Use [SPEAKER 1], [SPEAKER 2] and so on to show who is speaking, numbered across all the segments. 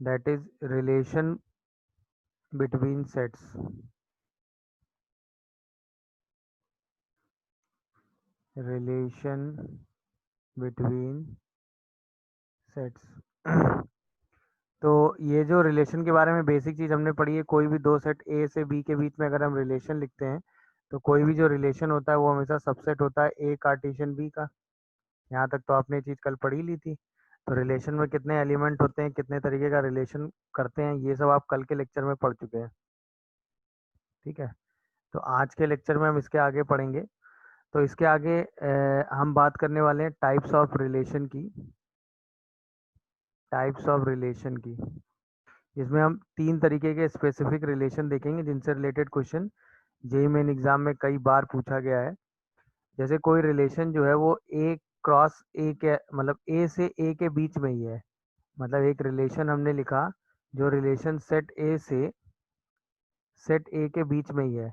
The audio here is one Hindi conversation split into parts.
[SPEAKER 1] That is relation between sets. Relation between sets. तो ये जो रिलेशन के बारे में बेसिक चीज़ हमने पढ़ी है, कोई भी दो सेट ए से बी के बीच में अगर हम रिलेशन लिखते हैं तो कोई भी जो रिलेशन होता है वो हमेशा सबसेट होता है ए कार्टेशियन बी का। यहाँ तक तो आपने ये चीज़ कल पढ़ी ली थी। तो रिलेशन में कितने एलिमेंट होते हैं, कितने तरीके का रिलेशन करते हैं, ये सब आप कल के लेक्चर में पढ़ चुके हैं। ठीक है, तो आज के लेक्चर में हम इसके आगे पढ़ेंगे। तो इसके आगे हम बात करने वाले हैं टाइप्स ऑफ रिलेशन की। टाइप्स ऑफ रिलेशन की, इसमें हम तीन तरीके के स्पेसिफिक रिलेशन देखेंगे जिनसे related question JEE main exam में कई बार पूछा गया है। जैसे कोई रिलेशन जो है वो ए क्रॉस ए के मतलब ए से ए के बीच में ही है। मतलब एक रिलेशन हमने लिखा जो रिलेशन सेट ए से सेट ए के बीच में ही है।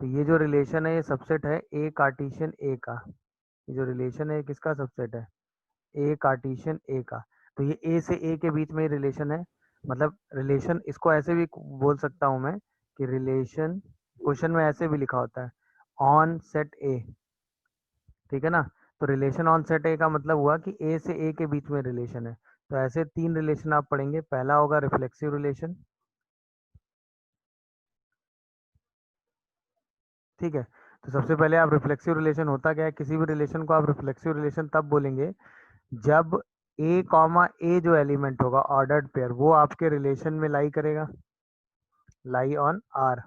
[SPEAKER 1] तो ये जो रिलेशन है ये सबसेट है ए कार्टेशियन ए का। ये जो रिलेशन है किसका सबसेट है, ए कार्टेशियन ए का। तो ये ए से ए के बीच में ही रिलेशन है। मतलब रिलेशन इसको ऐसे भी बोल सकता हूँ मैं कि रिलेशन, क्वेश्चन में ऐसे भी लिखा होता है ऑन सेट ए। ठीक है ना। तो रिलेशन ऑन सेट ए का मतलब हुआ कि ए से ए के बीच में रिलेशन है। तो ऐसे तीन रिलेशन आप पढ़ेंगे। पहला होगा रिफ्लेक्सिव रिलेशन। ठीक है, तो सबसे पहले आप रिफ्लेक्सिव रिलेशन होता क्या है, किसी भी रिलेशन को आप रिफ्लेक्सिव रिलेशन तब बोलेंगे जब ए कॉमा ए जो एलिमेंट होगा ऑर्डर्ड पेयर वो आपके रिलेशन में लाई करेगा, lie on R.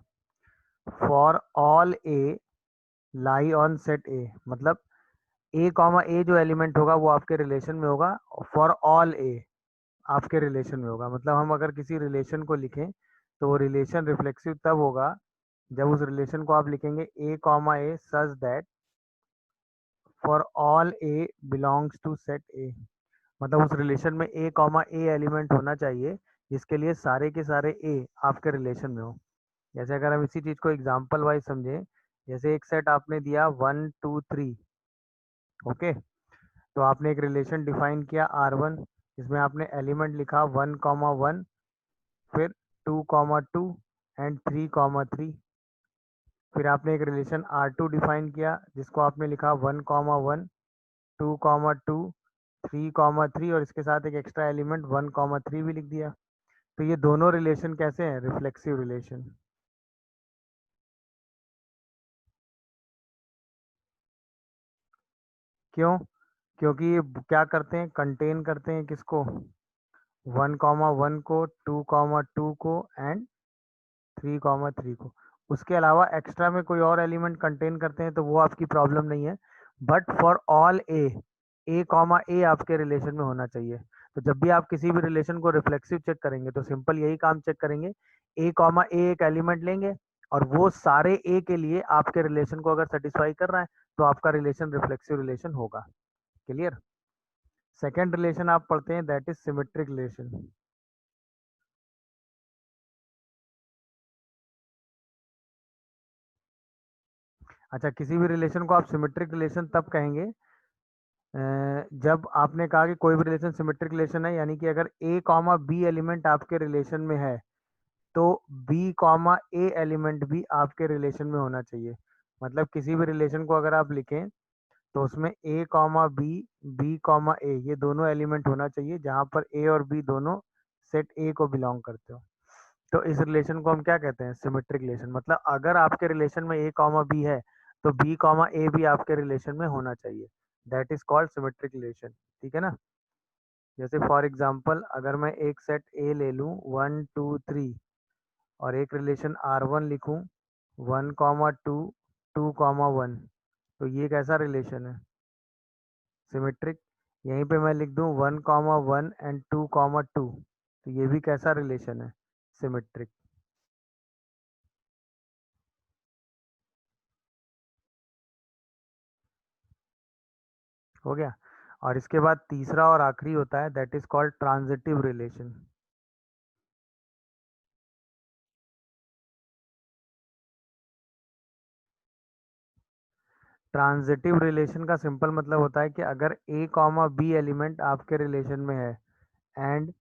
[SPEAKER 1] For all a lie on set ए, मतलब ए कॉमा ए जो एलिमेंट होगा वो आपके रिलेशन में होगा। फॉर ऑल ए आपके रिलेशन में होगा। मतलब हम अगर किसी रिलेशन को लिखें तो वो रिलेशन रिफ्लेक्सिव तब होगा जब उस रिलेशन को आप लिखेंगे A comma A such that for all A belongs to set ए। मतलब उस रिलेशन में ए कॉमा ए एलिमेंट होना चाहिए जिसके लिए सारे के सारे ए आपके रिलेशन में हो। जैसे अगर हम इसी चीज़ को एग्जांपल वाइज समझें, जैसे एक सेट आपने दिया 1 2 3। ओके, तो आपने एक रिलेशन डिफाइन किया R1 जिसमें आपने एलिमेंट लिखा 1 कॉमा 1, फिर 2 कॉमा 2 एंड 3 कॉमा 3। फिर आपने एक रिलेशन R2 डिफाइन किया जिसको आपने लिखा 1 कॉमा 1, 2 कॉमा 2, 3 कॉमा 3 और इसके साथ एक एक्स्ट्रा एलिमेंट 1 कॉमा 3 भी लिख दिया। तो ये दोनों रिलेशन कैसे हैं, रिफ्लेक्सिव रिलेशन। क्यों, क्योंकि ये क्या करते हैं, कंटेन करते हैं किसको, 1 कॉमा 1 को, 2 कॉमा 2 को एंड 3 कॉमा 3 को। उसके अलावा एक्स्ट्रा में कोई और एलिमेंट कंटेन करते हैं तो वो आपकी प्रॉब्लम नहीं है। But for all A, A comma A आपके रिलेशन में होना चाहिए। तो जब भी आप किसी भी रिलेशन को रिफ्लेक्सिव चेक करेंगे तो सिंपल यही काम चेक करेंगे, ए कॉमा ए एक एलिमेंट लेंगे और वो सारे ए के लिए आपके रिलेशन को अगर सेटिस्फाई कर रहा है तो आपका रिलेशन रिफ्लेक्सिव रिलेशन होगा। क्लियर। सेकेंड रिलेशन आप पढ़ते हैं दैट इज सिमेट्रिक रिलेशन। अच्छा, किसी भी रिलेशन को आप सिमेट्रिक रिलेशन तब कहेंगे जब आपने कहा कि कोई भी रिलेशन सिमेट्रिक रिलेशन है, यानी कि अगर ए कॉमा बी एलिमेंट आपके रिलेशन में है तो बी कॉमा ए एलिमेंट भी आपके रिलेशन में होना चाहिए। मतलब किसी भी रिलेशन को अगर आप लिखें तो उसमें ए कॉमा बी, बी कॉमा ए ये दोनों एलिमेंट होना चाहिए जहां पर ए और बी दोनों सेट ए को बिलोंग करते हो। तो इस रिलेशन को हम क्या कहते हैं, सिमेट्रिक रिलेशन। मतलब अगर आपके रिलेशन में ए कॉमा बी है तो बी कॉमा ए भी आपके रिलेशन में होना चाहिए। That is called symmetric relation. ठीक है ना। जैसे फॉर एग्जांपल अगर मैं एक सेट ए ले लूँ 1 2 3 और एक रिलेशन R1 लिखूँ 1 कॉमा 2, 2 कॉमा 1, तो ये कैसा रिलेशन है, सिमेट्रिक। यहीं पे मैं लिख दूँ 1 कॉमा 1 एंड 2 कॉमा 2, तो ये भी कैसा रिलेशन है, सिमेट्रिक। हो गया। और इसके बाद तीसरा और आखिरी होता है that is called transitive relation. Transitive relation का सिंपल मतलब होता है कि अगर ए कॉमा बी एलिमेंट आपके रिलेशन में है and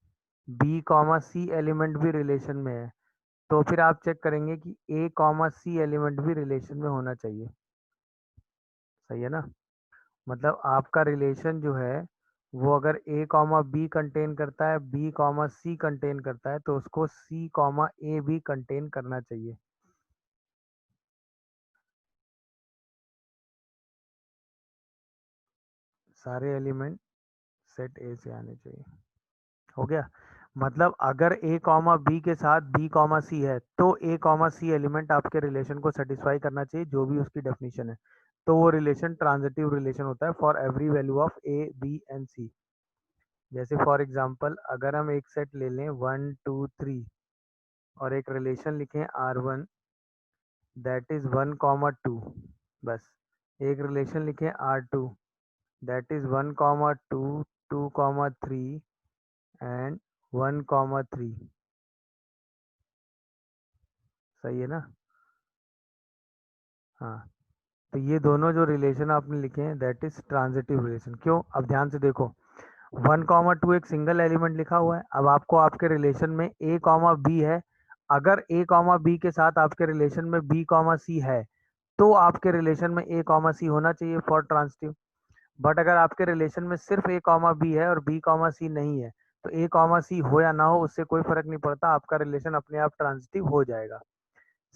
[SPEAKER 1] b comma c element भी रिलेशन में है, तो फिर आप चेक करेंगे कि ए कॉमा सी एलिमेंट भी रिलेशन में होना चाहिए। सही है ना? मतलब आपका रिलेशन जो है वो अगर ए कॉमा बी कंटेन करता है, बी कॉमा सी कंटेन करता है, तो उसको सी कॉमा ए भी कंटेन करना चाहिए। सारे एलिमेंट सेट ए से आने चाहिए। हो गया? मतलब अगर ए कॉमा बी के साथ बी कॉमा सी है तो ए कॉमा सी एलिमेंट आपके रिलेशन को सेटिस्फाई करना चाहिए, जो भी उसकी डेफिनेशन है। तो वो रिलेशन ट्रांजिटिव रिलेशन होता है for every value of A B and C. जैसे फॉर एग्जांपल अगर हम एक सेट ले लें 1 2 3 और एक रिलेशन लिखें R1 दैट इज 1 2, बस एक रिलेशन लिखें R2 दैट इज 1 2 2 3 एंड 1 3। सही है ना? हाँ, तो ये दोनों जो रिलेशन आपने लिखे हैं दैट इज ट्रांजिटिव रिलेशन। क्यों? अब ध्यान से देखो, 1 2 एक सिंगल एलिमेंट लिखा हुआ है। अब आपको आपके रिलेशन में ए कॉमा बी है, अगर ए कॉमा बी के साथ आपके रिलेशन में बी कॉमा सी है तो आपके रिलेशन में ए कॉमा सी होना चाहिए फॉर ट्रांजिटिव। बट अगर आपके रिलेशन में सिर्फ ए कॉमा बी है और बी कॉमा सी नहीं है, तो ए कॉमा सी हो या ना हो उससे कोई फर्क नहीं पड़ता, आपका रिलेशन अपने आप ट्रांजिटिव हो जाएगा।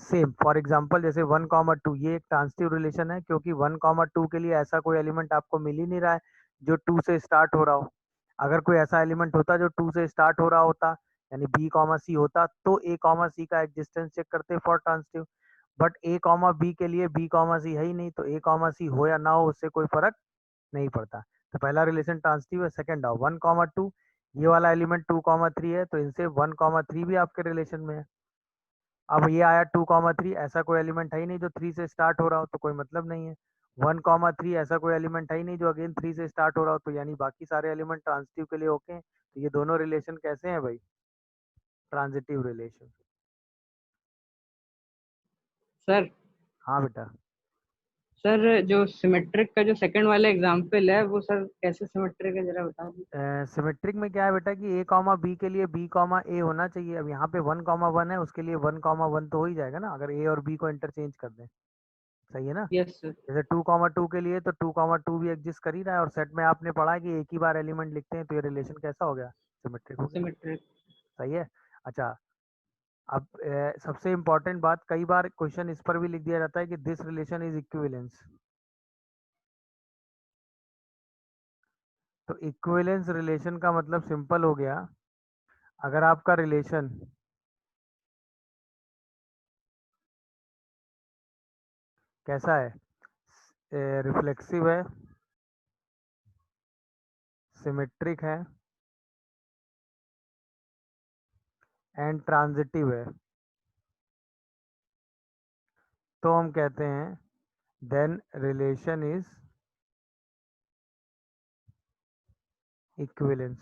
[SPEAKER 1] सेम फॉर एग्जांपल जैसे 1 2 ये एक ट्रांजिटिव रिलेशन है, क्योंकि 1 2 के लिए ऐसा कोई एलिमेंट आपको मिल ही नहीं रहा है जो 2 से स्टार्ट हो रहा हो। अगर कोई ऐसा एलिमेंट होता जो 2 से स्टार्ट हो रहा होता, यानी बी कॉमा सी होता, तो ए कॉमा सी का एग्जिस्टेंस चेक करते for transitive. But a comma b के लिए बी कॉमा सी है ही नहीं, तो ए कॉमा सी हो या ना हो उससे कोई फर्क नहीं पड़ता। तो पहला रिलेशन ट्रांजिटिव है। सेकंड आओ 1 2, ये वाला एलिमेंट 2 3 है, तो इनसे 1 3 भी आपके रिलेशन में है। अब ये आया 2 3, ऐसा कोई एलिमेंट है ही नहीं जो 3 से स्टार्ट हो रहा हो, तो कोई मतलब नहीं है। 1 3 ऐसा कोई एलिमेंट है ही नहीं जो अगेन 3 से स्टार्ट हो रहा हो, तो यानी बाकी सारे एलिमेंट ट्रांजिटिव के लिए ओके हैं। तो ये दोनों रिलेशन कैसे हैं भाई? Transitive relation.
[SPEAKER 2] सर
[SPEAKER 1] हाँ बेटा।
[SPEAKER 2] सर जो सिमेट्रिक का जो सेकंड वाला एग्जांपल है वो सर कैसे सिमेट्रिक है जरा बता दीजिए।
[SPEAKER 1] सिमेट्रिक में क्या है बेटा कि ए कॉमा बी के लिए बी कॉमा ए होना चाहिए। अब यहाँ पे 1 1 है, उसके लिए 1 1 तो हो ही जाएगा ना अगर ए और बी को इंटरचेंज कर दें। सही है ना?
[SPEAKER 2] Yes sir.
[SPEAKER 1] जैसे 2 2 के लिए तो 2 2 भी एग्जिस्ट कर ही रहा है, और सेट में आपने पढ़ा है कि एक ही बार एलिमेंट लिखते हैं, तो ये रिलेशन कैसा हो गया? सिमेट्रिक हो गया।
[SPEAKER 2] सिमेट्रिक।
[SPEAKER 1] सही है। अच्छा, अब सबसे इम्पोर्टेंट बात, कई बार क्वेश्चन इस पर भी लिख दिया जाता है कि दिस रिलेशन इज इक्विवेलेंस। तो इक्विवेलेंस रिलेशन का मतलब सिंपल हो गया, अगर आपका रिलेशन कैसा है, रिफ्लेक्सिव है, सिमेट्रिक है एंड ट्रांजिटिव है, तो हम कहते हैं देन रिलेशन इज इक्विवेलेंस।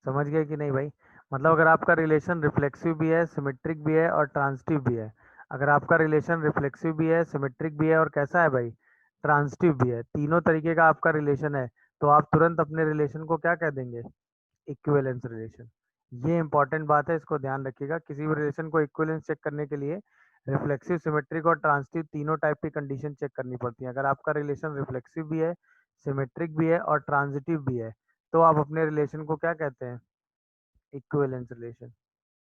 [SPEAKER 1] समझ गए कि नहीं भाई? मतलब अगर आपका रिलेशन रिफ्लेक्सिव भी है, सिमेट्रिक भी है और ट्रांजिटिव भी है, अगर आपका रिलेशन रिफ्लेक्सिव भी है, सिमेट्रिक भी है और कैसा है भाई? ट्रांजिटिव भी है, तीनों तरीके का आपका रिलेशन है, तो आप तुरंत अपने रिलेशन को क्या कह देंगे? Equivalence relation. ये इंपॉर्टेंट बात है, इसको ध्यान रखिएगा। किसी भी रिलेशन को इक्विवेलेंस चेक करने के लिए रिफ्लेक्सिव, सिमेट्रिक और ट्रांजिटिव तीनों टाइप की कंडीशन चेक करनी पड़ती है। अगर आपका रिलेशन रिफ्लेक्सिव भी है, सिमेट्रिक भी है और ट्रांजिटिव भी है, तो आप अपने रिलेशन को क्या कहते हैं? Equivalence relation.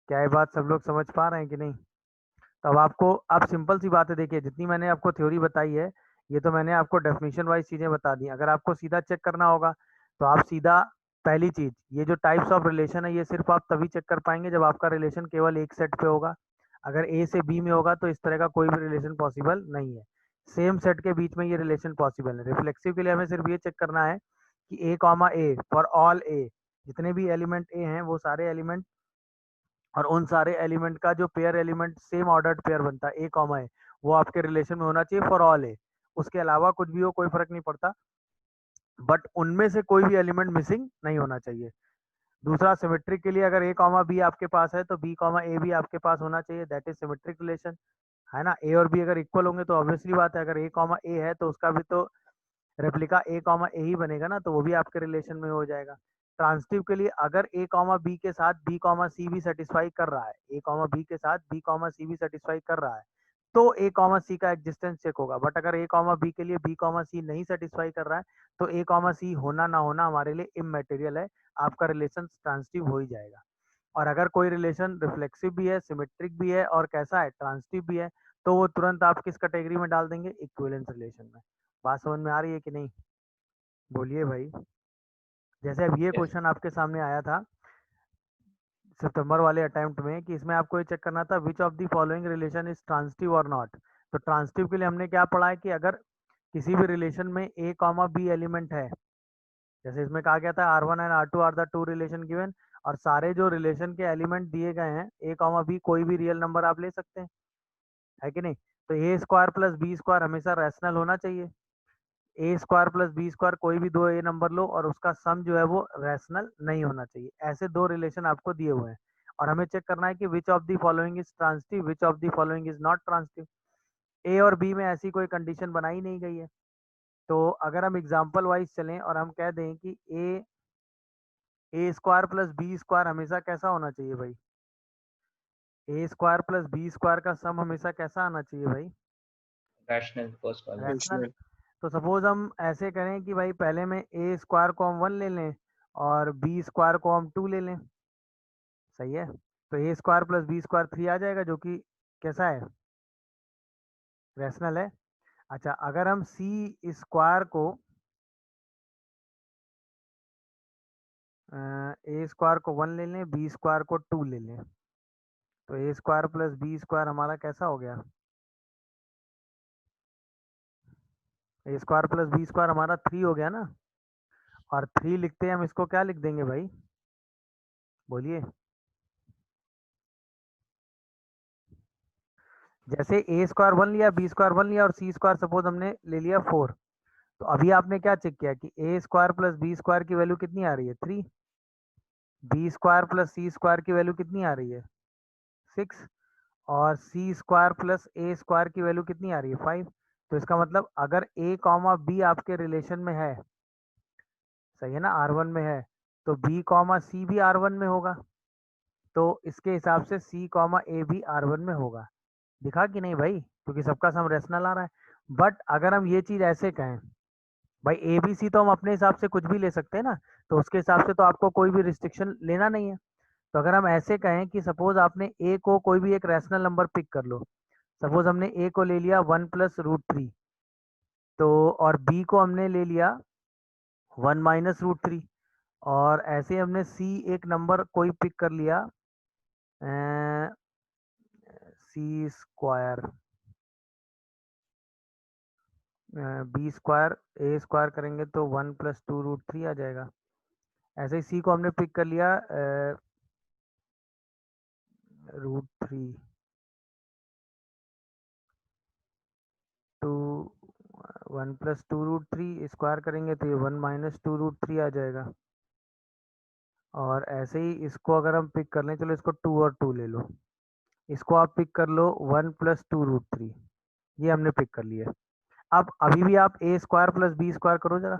[SPEAKER 1] क्या ये बात सब लोग समझ पा रहे हैं कि नहीं? तो अब आपको, अब सिंपल सी बात है, देखिए जितनी मैंने आपको थ्योरी बताई है, ये तो मैंने आपको डेफिनेशन वाइज चीजें बता दी। अगर आपको सीधा चेक करना होगा तो आप सीधा, पहली चीज, ये जो टाइप्स ऑफ रिलेशन है ये सिर्फ आप तभी चेक कर पाएंगे जब आपका रिलेशन केवल एक सेट पे होगा। अगर ए से बी में होगा तो इस तरह का कोई भी रिलेशन पॉसिबल नहीं है। सेम सेट के बीच में ये रिलेशन पॉसिबल है। रिफ्लेक्सिव के लिए हमें सिर्फ ये चेक करना है कि a comma A for all ए, जितने भी एलिमेंट ए हैं वो सारे एलिमेंट, और उन सारे एलिमेंट का जो pair element same ordered pair बनता है ए कॉमा ए, वो आपके रिलेशन में होना चाहिए फॉर ऑल ए। उसके अलावा कुछ भी हो कोई फर्क नहीं पड़ता, बट उनमें से कोई भी एलिमेंट मिसिंग नहीं होना चाहिए। दूसरा, सिमेट्रिक के लिए अगर ए कॉमा बी आपके पास है तो बी कॉमा ए भी आपके पास होना चाहिए, दैट इज सिमेट्रिक रिलेशन। है ना? ए और बी अगर इक्वल होंगे तो ऑब्वियसली बात है, अगर ए कॉमा ए है तो उसका भी तो रेप्लिका ए कॉमा ए ही बनेगा ना, तो वो भी आपके रिलेशन में हो जाएगा। ट्रांसिटिव के लिए अगर ए कॉमा बी के साथ बी कॉमा सी भी सेटिस्फाई कर रहा है, ए कॉमा बी के साथ बी कॉमा सी भी सेटिस्फाई कर रहा है, तो ए कॉमा सी का एग्जिस्टेंस चेक होगा। बट अगर ए कॉमा बी के लिए बी कॉमा सी नहीं सेटिस्फाई कर रहा है, तो ए कॉमा सी होना ना होना हमारे लिए इमटेरियल है, आपका रिलेशन ट्रांसिटिव हो ही जाएगा। और अगर कोई रिलेशन रिफ्लेक्सिव भी है, सिमेट्रिक भी है और कैसा है, ट्रांसिटिव भी है, तो वो तुरंत आप किस कैटेगरी में डाल देंगे, इक्विवेलेंस रिलेशन में। बात समझ में आ रही है कि नहीं, बोलिए भाई। जैसे अब ये
[SPEAKER 3] Yes.
[SPEAKER 1] क्वेश्चन आपके सामने आया था सितंबर वाले अटेम्प्ट में, कि इसमें आपको ये चेक करना था विच of the following relation is transitive और नॉट। तो ट्रांसिटिव के लिए हमने क्या पढ़ा है कि अगर किसी भी रिलेशन में ए कॉमा बी एलिमेंट है, जैसे इसमें कहा गया था R1 and R2 are the two relation given, और सारे जो रिलेशन के एलिमेंट दिए गए हैं ए कॉमा बी, कोई भी रियल नंबर आप ले सकते हैं, है कि नहीं। तो A square plus B square हमेशा रैशनल होना चाहिए। ए स्क्वायर प्लस बी स्क्वायर कोई भी दो ए नंबर लो और उसका सम जो है वो रैशनल नहीं होना चाहिए। ऐसे दो रिलेशन आपको दिए हुए हैं और हमें चेक करना है कि which of the following is transitive, which of the following is not transitive. A और बी में ऐसी कोई कंडीशन बनाई नहीं गई है। तो अगर हम एग्जांपल वाइज चलें और हम कह दें कि ए स्क्वायर प्लस बी स्क्वायर हमेशा कैसा होना चाहिए भाई, A square plus B square का सम हमेशा कैसा आना चाहिए भाई,
[SPEAKER 3] Rational first one.
[SPEAKER 1] रैशनल। तो सपोज हम ऐसे करें कि भाई पहले में ए स्क्वायर को हम 1 ले लें और बी स्क्वायर को हम 2 ले लें, सही है। तो A square plus B square 3 आ जाएगा, जो कि कैसा है, रैशनल है। अच्छा, अगर हम सी स्क्वायर को ए स्क्वायर को 1 ले लें, बी स्क्वायर को 2 ले लें, तो A square plus B square हमारा कैसा हो गया, ए स्क्वायर प्लस बी स्क्वायर हमारा 3 हो गया ना। और 3 लिखते हैं हम, इसको क्या लिख देंगे भाई, बोलिए। जैसे ए स्क्वायर 1 लिया, बी स्क्वायर 1 लिया और सी स्क्वायर सपोज हमने ले लिया 4। तो अभी आपने क्या चेक किया कि ए स्क्वायर प्लस बी स्क्वायर की वैल्यू कितनी आ रही है, 3। B square plus C square की वैल्यू कितनी आ रही है, 6। और सी स्क्वायर प्लस ए स्क्वायर की वैल्यू कितनी आ रही है, 5। तो इसका मतलब अगर ए कॉमा बी आपके रिलेशन में है, सही है ना, R1 में है, तो बी कॉमा सी भी R1 में होगा। तो इसके हिसाब से सी कॉमा ए भी R1 में होगा। दिखा कि नहीं भाई, क्योंकि सबका सम रैशनल आ रहा है। बट अगर हम ये चीज ऐसे कहें, भाई ए बी सी तो हम अपने हिसाब से कुछ भी ले सकते हैं ना, तो उसके हिसाब से तो आपको कोई भी रिस्ट्रिक्शन लेना नहीं है। तो अगर हम ऐसे कहें कि सपोज आपने ए को कोई भी एक रैशनल नंबर पिक कर लो, सपोज हमने ए को ले लिया 1 + √3, तो और बी को हमने ले लिया 1 - √3, और ऐसे हमने सी एक नंबर कोई पिक कर लिया सी स्क्वायर, बी स्क्वायर ए स्क्वायर करेंगे तो 1 + 2√3 आ जाएगा। ऐसे ही सी को हमने पिक कर लिया √3, टू 1 + 2√3 स्क्वायर करेंगे तो ये 1 - 2√3 आ जाएगा। और ऐसे ही इसको अगर हम पिक कर लें, चलो इसको 2 और 2 ले लो, इसको आप पिक कर लो 1 + 2√3, ये हमने पिक कर लिया। अब अभी भी आप a square plus B square करो जरा,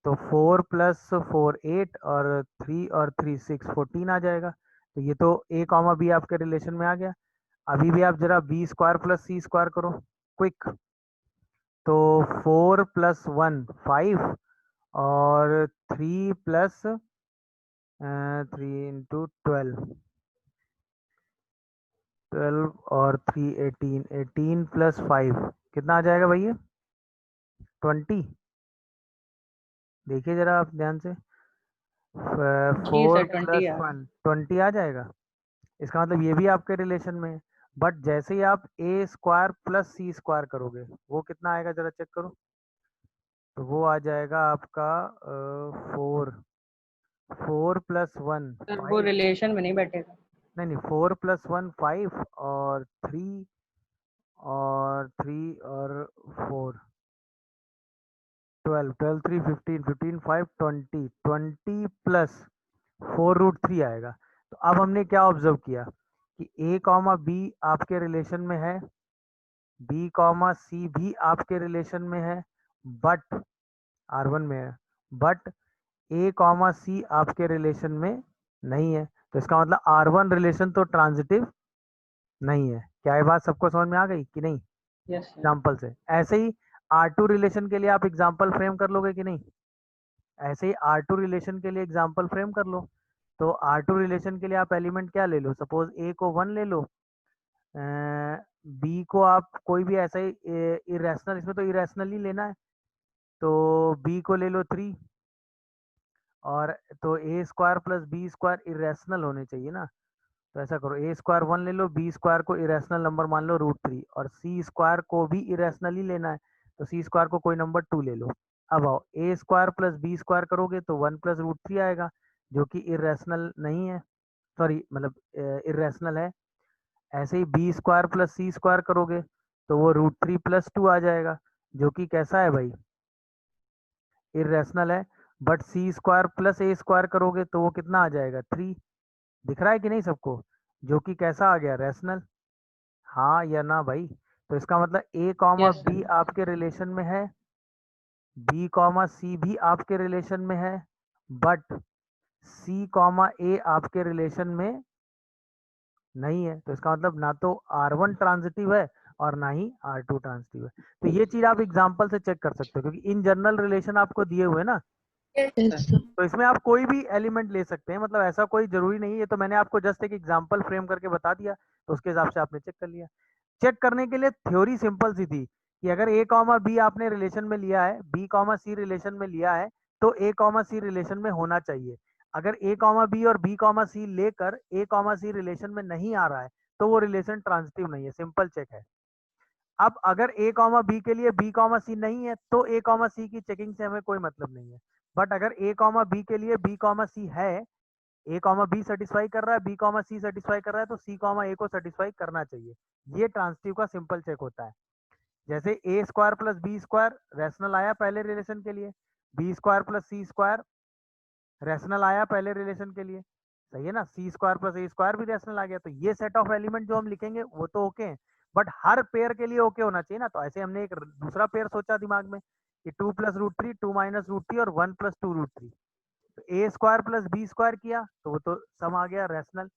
[SPEAKER 1] तो 4 + 4 8 और 3 और 3 6 14 आ जाएगा। तो ये तो ए कॉमा बी आपके रिलेशन में आ गया। अभी भी आप जरा B square plus C square करो क्विक, तो 4 + 1 5 और 3 + 3 × 12 12 और 3 18 18 + 5 कितना आ जाएगा भैया, 20। देखिए जरा आप ध्यान से,
[SPEAKER 2] जी
[SPEAKER 1] 4
[SPEAKER 2] सर, 20
[SPEAKER 1] +
[SPEAKER 2] यार।
[SPEAKER 1] 1 20 आ जाएगा। इसका मतलब ये भी आपके रिलेशन में है। बट जैसे ही आप a square plus C square करोगे, वो कितना आएगा जरा चेक करो, तो वो आ जाएगा आपका 4 + 1
[SPEAKER 2] सर वो
[SPEAKER 1] 5।
[SPEAKER 2] रिलेशन में नहीं बैठेगा।
[SPEAKER 1] नहीं नहीं, 4 + 1 5 और 3 और 3 और 4 12 12 3 15 15 5 20 20 + 4√3 आएगा। तो अब हमने क्या ऑब्जर्व किया कि ए कॉमा बी आपके रिलेशन में है, बी कॉमा सी भी आपके रिलेशन में है, बट R1 में है, बट A कॉमा C आपके रिलेशन में नहीं है, तो इसका मतलब R1 रिलेशन तो ट्रांजिटिव नहीं है। क्या ये बात सबको समझ में आ गई कि नहीं?
[SPEAKER 2] Yes sir.
[SPEAKER 1] एग्जाम्पल से ऐसे ही R2 रिलेशन के लिए आप एग्जाम्पल फ्रेम कर लोगे कि नहीं? ऐसे ही R2 रिलेशन के लिए एग्जाम्पल फ्रेम कर लो। तो R2 रिलेशन के लिए आप एलिमेंट क्या ले लो, सपोज A को 1 ले लो, B को आप कोई भी ऐसा ही इरेशनल, इसमें तो इरेशनल ही लेना है, तो B को ले लो 3, और तो A square plus B square irrational होने चाहिए ना। तो ऐसा करो, ए स्क्वायर 1 ले लो, बी स्क्वायर को इरेशनल नंबर मान लो √3, और सी स्क्वायर को भी इरेशनल ही लेना है, तो सी स्क्वायर को कोई नंबर 2 ले लो। अब आओ, ए स्क्वायर प्लस बी स्क्वायर करोगे तो 1 प्लस √3 आएगा, जो कि इरेशनल नहीं है, सॉरी मतलब इरेशनल है। ऐसे ही B square plus C square करोगे तो वो √3 प्लस 2 आ जाएगा, जो कि कैसा है भाई, इरेशनल है। But c square plus A square करोगे तो वो कितना आ जाएगा, 3। दिख रहा है कि नहीं सबको, जो कि कैसा आ गया, रैशनल। हाँ या ना भाई? तो इसका मतलब a comma
[SPEAKER 2] yes
[SPEAKER 1] B
[SPEAKER 2] sir.
[SPEAKER 1] आपके रिलेशन में है, बी कॉमा सी भी आपके रिलेशन में है, बट सी कॉमा ए आपके रिलेशन में नहीं है। तो इसका मतलब ना तो R1 ट्रांजिटिव है और ना ही R2 ट्रांजिटिव है। तो ये चीज आप एग्जांपल से चेक कर सकते हो, क्योंकि इन जनरल रिलेशन आपको दिए हुए ना,
[SPEAKER 2] यस सर।
[SPEAKER 1] तो इसमें आप कोई भी एलिमेंट ले सकते हैं, मतलब ऐसा कोई जरूरी नहीं है। तो मैंने आपको जस्ट एक एग्जांपल फ्रेम करके बता दिया, तो उसके हिसाब से आपने चेक कर लिया। चेक करने के लिए थ्योरी सिंपल सी थी कि अगर ए कॉमा बी आपने रिलेशन में लिया है, बी कॉमा सी रिलेशन में लिया है, तो ए कॉमा सी रिलेशन में होना चाहिए। अगर ए कॉमा बी और बी कॉमा सी लेकर ए कॉमा सी रिलेशन में नहीं आ रहा है, तो वो रिलेशन ट्रांजिटिव नहीं है। सिंपल चेक है। अब अगर ए कॉमा बी के लिए बी कॉमा सी नहीं है, तो ए कॉमा सी की चेकिंग से हमें कोई मतलब नहीं है। बट अगर ए कॉमा बी के लिए बी कॉमा सी है, ए कॉमा बी सेटिस्फाई कर रहा है, बी कॉमा सी सेटिस्फाई कर रहा है, तो सी कॉमा ए को सेटिस्फाई करना चाहिए। ये ट्रांजिटिव का सिंपल चेक होता है। जैसे A square plus B square rational आया पहले रिलेशन के लिए, B square plus C square rational आया पहले रिलेशन के लिए, सही है ना। सी स्क्वायर प्लस ए स्क्वायर भी रैशनल आ गया। तो ये सेट ऑफ एलिमेंट जो हम लिखेंगे वो तो ओके है, बट हर पेयर के लिए ओके होना चाहिए ना। तो ऐसे हमने एक दूसरा पेयर सोचा दिमाग में कि 2 प्लस √3, 2 माइनस √3 और 1 प्लस 2 √3। तो A square plus B square किया तो वो तो सम आ गया rational,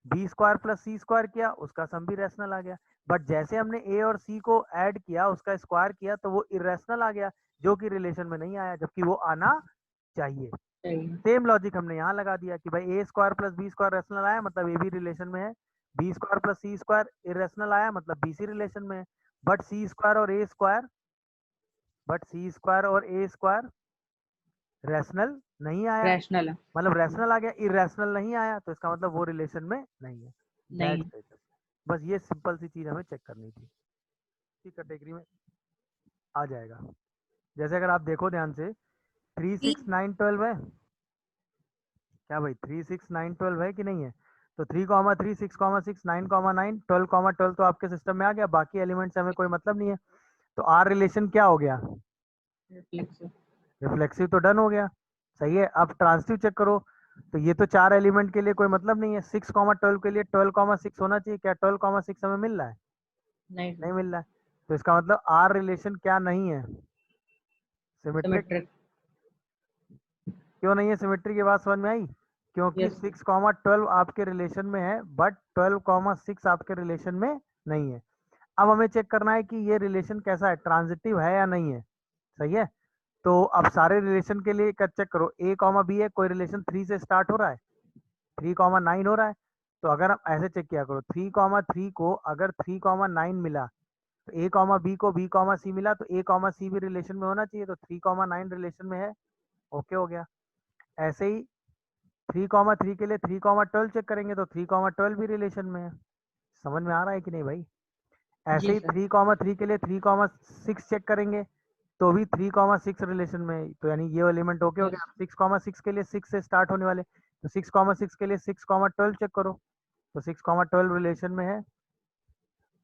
[SPEAKER 1] B square plus C square किया उसका सम भी रैशनल आ गया। बट जैसे हमने ए और सी को ऐड किया, उसका स्क्वायर किया, तो वो इरेशनल आ गया, जो कि रिलेशन में नहीं आया, जबकि वो आना चाहिए।
[SPEAKER 2] चाहिए।
[SPEAKER 1] सेम लॉजिक हमने यहाँ लगा दिया कि भाई A square plus B square rational आया, मतलब ए भी रिलेशन में है। B square plus C square irrational आया, मतलब बी सी रिलेशन में है। बट सी स्क्वायर और ए स्क्वायर, बट सी स्क्वायर और ए स्क्वायर रैशनल नहीं आया,
[SPEAKER 2] रैशनल है।
[SPEAKER 1] मतलब रैशनल आ गया, इरेशनल नहीं आया, तो इसका मतलब वो रिलेशन में नहीं है।
[SPEAKER 2] नहीं।
[SPEAKER 1] That's it. बस ये सिंपल सी चीज हमें चेक करनी थी, इसी कैटेगरी में आ जाएगा। जैसे अगर आप देखो ध्यान से, 3 6 9 12 है क्या भाई, 3 6 9 12 है कि नहीं है? तो 3,3 6,6 9,9 12,12 तो आपके सिस्टम में आ गया, बाकी एलिमेंट से हमें कोई मतलब नहीं है। तो आर रिलेशन क्या हो गया,
[SPEAKER 2] रिफ्लेक्सिव।
[SPEAKER 1] रिफ्लेक्सिव तो डन हो गया, सही है। अब ट्रांजिटिव चेक करो, तो ये तो 4 एलिमेंट के लिए कोई मतलब नहीं है। 6,12 के लिए 12,6 होना चाहिए, क्या 12,6 हमें मिल रहा है?
[SPEAKER 2] नहीं
[SPEAKER 1] नहीं मिल रहा है। तो इसका मतलब आर रिलेशन क्या नहीं है, सिमेट्रिक।
[SPEAKER 2] सिमेट्रिक।
[SPEAKER 1] क्यों नहीं है सिमेट्री की बात समझ में आई? क्योंकि
[SPEAKER 2] यस।
[SPEAKER 1] 6,12 आपके रिलेशन में है, बट 12,6 आपके रिलेशन में नहीं है। अब हमें चेक करना है कि ये रिलेशन कैसा है, ट्रांजिटिव है या नहीं है, सही है। तो अब सारे रिलेशन के लिए चेक करो, ए कॉमा बी है, कोई रिलेशन 3 से स्टार्ट हो रहा है, 3,9 हो रहा है। तो अगर हम ऐसे चेक किया करो, 3,3 को अगर 3,9 मिला, तो ए कॉमा बी को बी कॉमा सी मिला, तो ए कॉमा सी भी रिलेशन में होना चाहिए, तो 3,9 रिलेशन में है, ओके हो गया। ऐसे ही 3,3 के लिए 3,12 चेक करेंगे, तो 3,12 भी रिलेशन में है। समझ में आ रहा है कि नहीं भाई? ऐसे
[SPEAKER 2] जी
[SPEAKER 1] ही
[SPEAKER 2] सर।
[SPEAKER 1] 3,3 के लिए 3,6 चेक करेंगे, तो भी 3,6 रिलेशन में है। तो यानी ये एलिमेंट ओके हो
[SPEAKER 2] यस।
[SPEAKER 1] गया। 6,6 के लिए 6 से स्टार्ट होने वाले, तो 6,6 के लिए 6,12 चेक करो, तो 6,12 रिलेशन में है।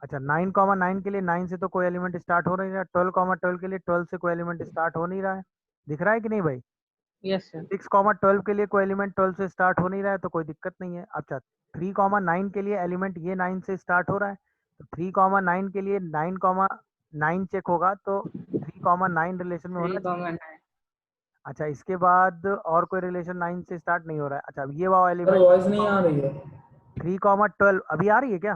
[SPEAKER 1] अच्छा, 9,9 के लिए 9 से तो कोई एलिमेंट स्टार्ट हो नहीं रहा, 12,12 के लिए 12 से कोई एलिमेंट स्टार्ट हो नहीं रहा है। दिख रहा है कि नहीं भाई?
[SPEAKER 2] Yes sir.
[SPEAKER 1] 6,12 के लिए कोई एलिमेंट 12 से स्टार्ट हो नहीं रहा है, तो कोई दिक्कत नहीं है। अच्छा, 3,9 के लिए एलिमेंट ये 9 से स्टार्ट हो रहा है, तो 3,9 के लिए 9,9 चेक होगा, तो 3,9 रिलेशन में होना चाहिए। अच्छा, इसके बाद और कोई रिलेशन 9 से स्टार्ट नहीं हो रहा है। अच्छा, ये वाला एलिमेंट
[SPEAKER 4] वॉइस नहीं आ रही है।
[SPEAKER 1] 3,12 अभी आ रही है क्या?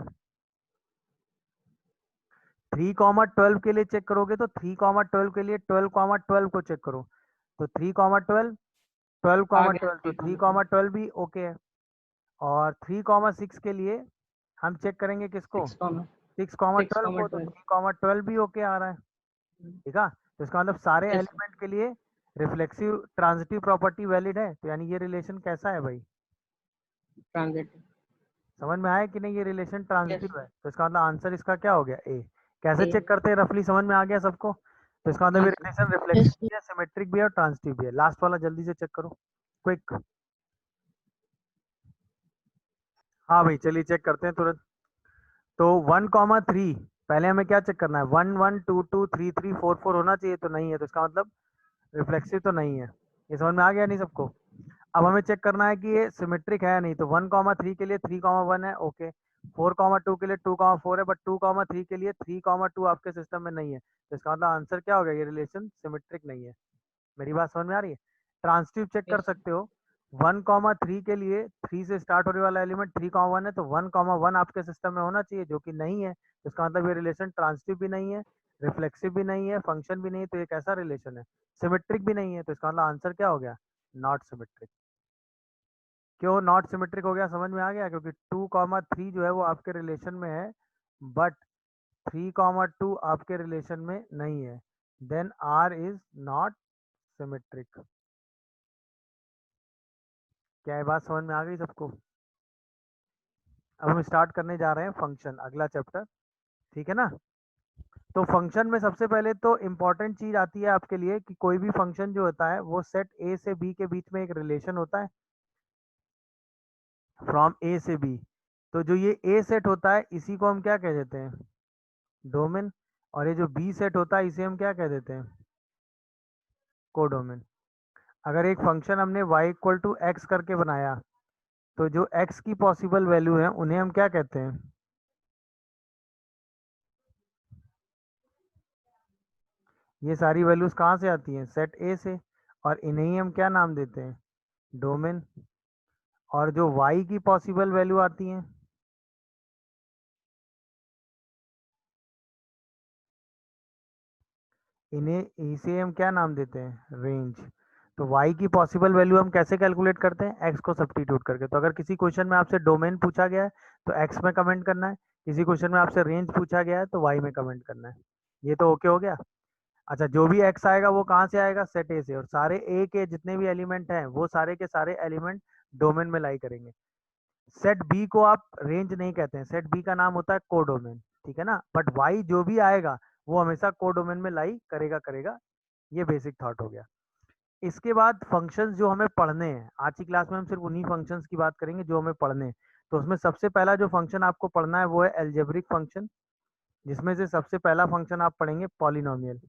[SPEAKER 1] 3,12 के लिए चेक करोगे तो 3,12 के लिए 12,12 को चेक करो, तो 3,12 12,12 तो 3,12 भी ओके है। और 3,6 के लिए हम चेक करेंगे किसको? 6,12 को, तो 3,12 भी ओके आ रहा है। ठीक है, तो इसका मतलब सारे एलिमेंट के लिए रिफ्लेक्सिव ट्रांजिटिव प्रॉपर्टी वैलिड है। तो यानी ये रिलेशन कैसा है भाई?
[SPEAKER 2] ट्रांजिटिव।
[SPEAKER 1] समझ में आया कि नहीं? ये रिलेशन ट्रांजिटिव है, तो इसका मतलब आंसर इसका क्या हो गया? ए। कैसे चेक करते हैं रफली समझ में आ गया सबको? तो इसका मतलब ये रिलेशन रिफ्लेक्सिव भी है, सिमेट्रिक भी है और ट्रांजिटिव भी है। लास्ट वाला जल्दी से चेक करो, क्विक। हाँ भाई, चलिए चेक करते हैं तुरंत। तो 1,3 पहले हमें क्या चेक करना है? 1 1 2 2 3 3 4 4 होना चाहिए, तो नहीं है, तो इसका मतलब रिफ्लेक्सिव तो नहीं है। ये समझ में आ गया नहीं सबको? अब हमें चेक करना है कि ये सिमेट्रिक है या नहीं। तो 1,3 के लिए 3,1 है, ओके। 4,2 के लिए 2,4 है, बट 2,3 के लिए 3,2 आपके सिस्टम में नहीं है, तो इसका मतलब आंसर क्या हो गया? ये रिलेशन सिमेट्रिक नहीं है। मेरी बात समझ में आ रही है? ट्रांजिटिव चेक कर सकते हो। 1,3 के लिए 3 से स्टार्ट होने वाला एलिमेंट 3,1 है, तो 1,1 आपके सिस्टम में होना चाहिए, जो कि नहीं है, तो इसका मतलब ये रिलेशन ट्रांजिटिव भी नहीं है, रिफ्लेक्सिव भी नहीं है, फंक्शन भी नहीं है, तो ये कैसा रिलेशन है? सिमेट्रिक भी नहीं है, तो इसका मतलब आंसर क्या हो गया? Not symmetric. क्यों नॉट सिमेट्रिक हो गया? समझ में आ गया? क्योंकि 2,3 जो है वो आपके रिलेशन में है, बट 3,2 आपके रिलेशन में नहीं है, then R is not symmetric. क्या ये बात समझ में आ गई सबको? अब हम स्टार्ट करने जा रहे हैं फंक्शन, अगला चैप्टर। ठीक है ना? तो फंक्शन में सबसे पहले तो इम्पोर्टेंट चीज आती है आपके लिए कि कोई भी फंक्शन जो होता है वो सेट ए से बी के बीच में एक रिलेशन होता है, फ्रॉम ए से बी। तो जो ये ए सेट होता है इसी को हम क्या कह देते हैं? डोमेन। और ये जो बी सेट होता है इसे हम क्या कह देते हैं? कोडोमेन। अगर एक फंक्शन हमने y इक्वल टू एक्स करके बनाया, तो जो x की पॉसिबल वैल्यू है उन्हें हम क्या कहते हैं? ये सारी वैल्यूज कहाँ से आती हैं? सेट ए से, और इन्हें ही हम क्या नाम देते हैं? डोमेन। और जो y की पॉसिबल वैल्यू आती हैं, इन्हें इसे हम क्या नाम देते हैं? रेंज। तो y की पॉसिबल वैल्यू हम कैसे कैलकुलेट करते हैं? x को सब्स्टिट्यूट करके। तो अगर किसी क्वेश्चन में आपसे डोमेन पूछा गया है तो x में कमेंट करना है, किसी क्वेश्चन में आपसे रेंज पूछा गया है तो y में कमेंट करना है। ये तो ओके हो गया। अच्छा, जो भी x आएगा वो कहाँ से आएगा? सेट ए से, और सारे a के जितने भी एलिमेंट हैं वो सारे के सारे एलिमेंट डोमेन में लाई करेंगे। सेट बी को आप रेंज नहीं कहते हैं, सेट बी का नाम होता है कोडोमेन। ठीक है ना? बट वाई जो भी आएगा वो हमेशा कोडोमेन में लाई करेगा। ये बेसिक थॉट हो गया। इसके बाद फंक्शंस जो हमें पढ़ने हैं, आज की क्लास में हम सिर्फ उन्हीं फंक्शंस की बात करेंगे जो हमें पढ़ने हैं। तो उसमें सबसे पहला जो फंक्शन आपको पढ़ना है वो है एल्जेब्रिक फंक्शन, जिसमें से सबसे पहला फंक्शन आप पढ़ेंगे पॉलिनोमियल।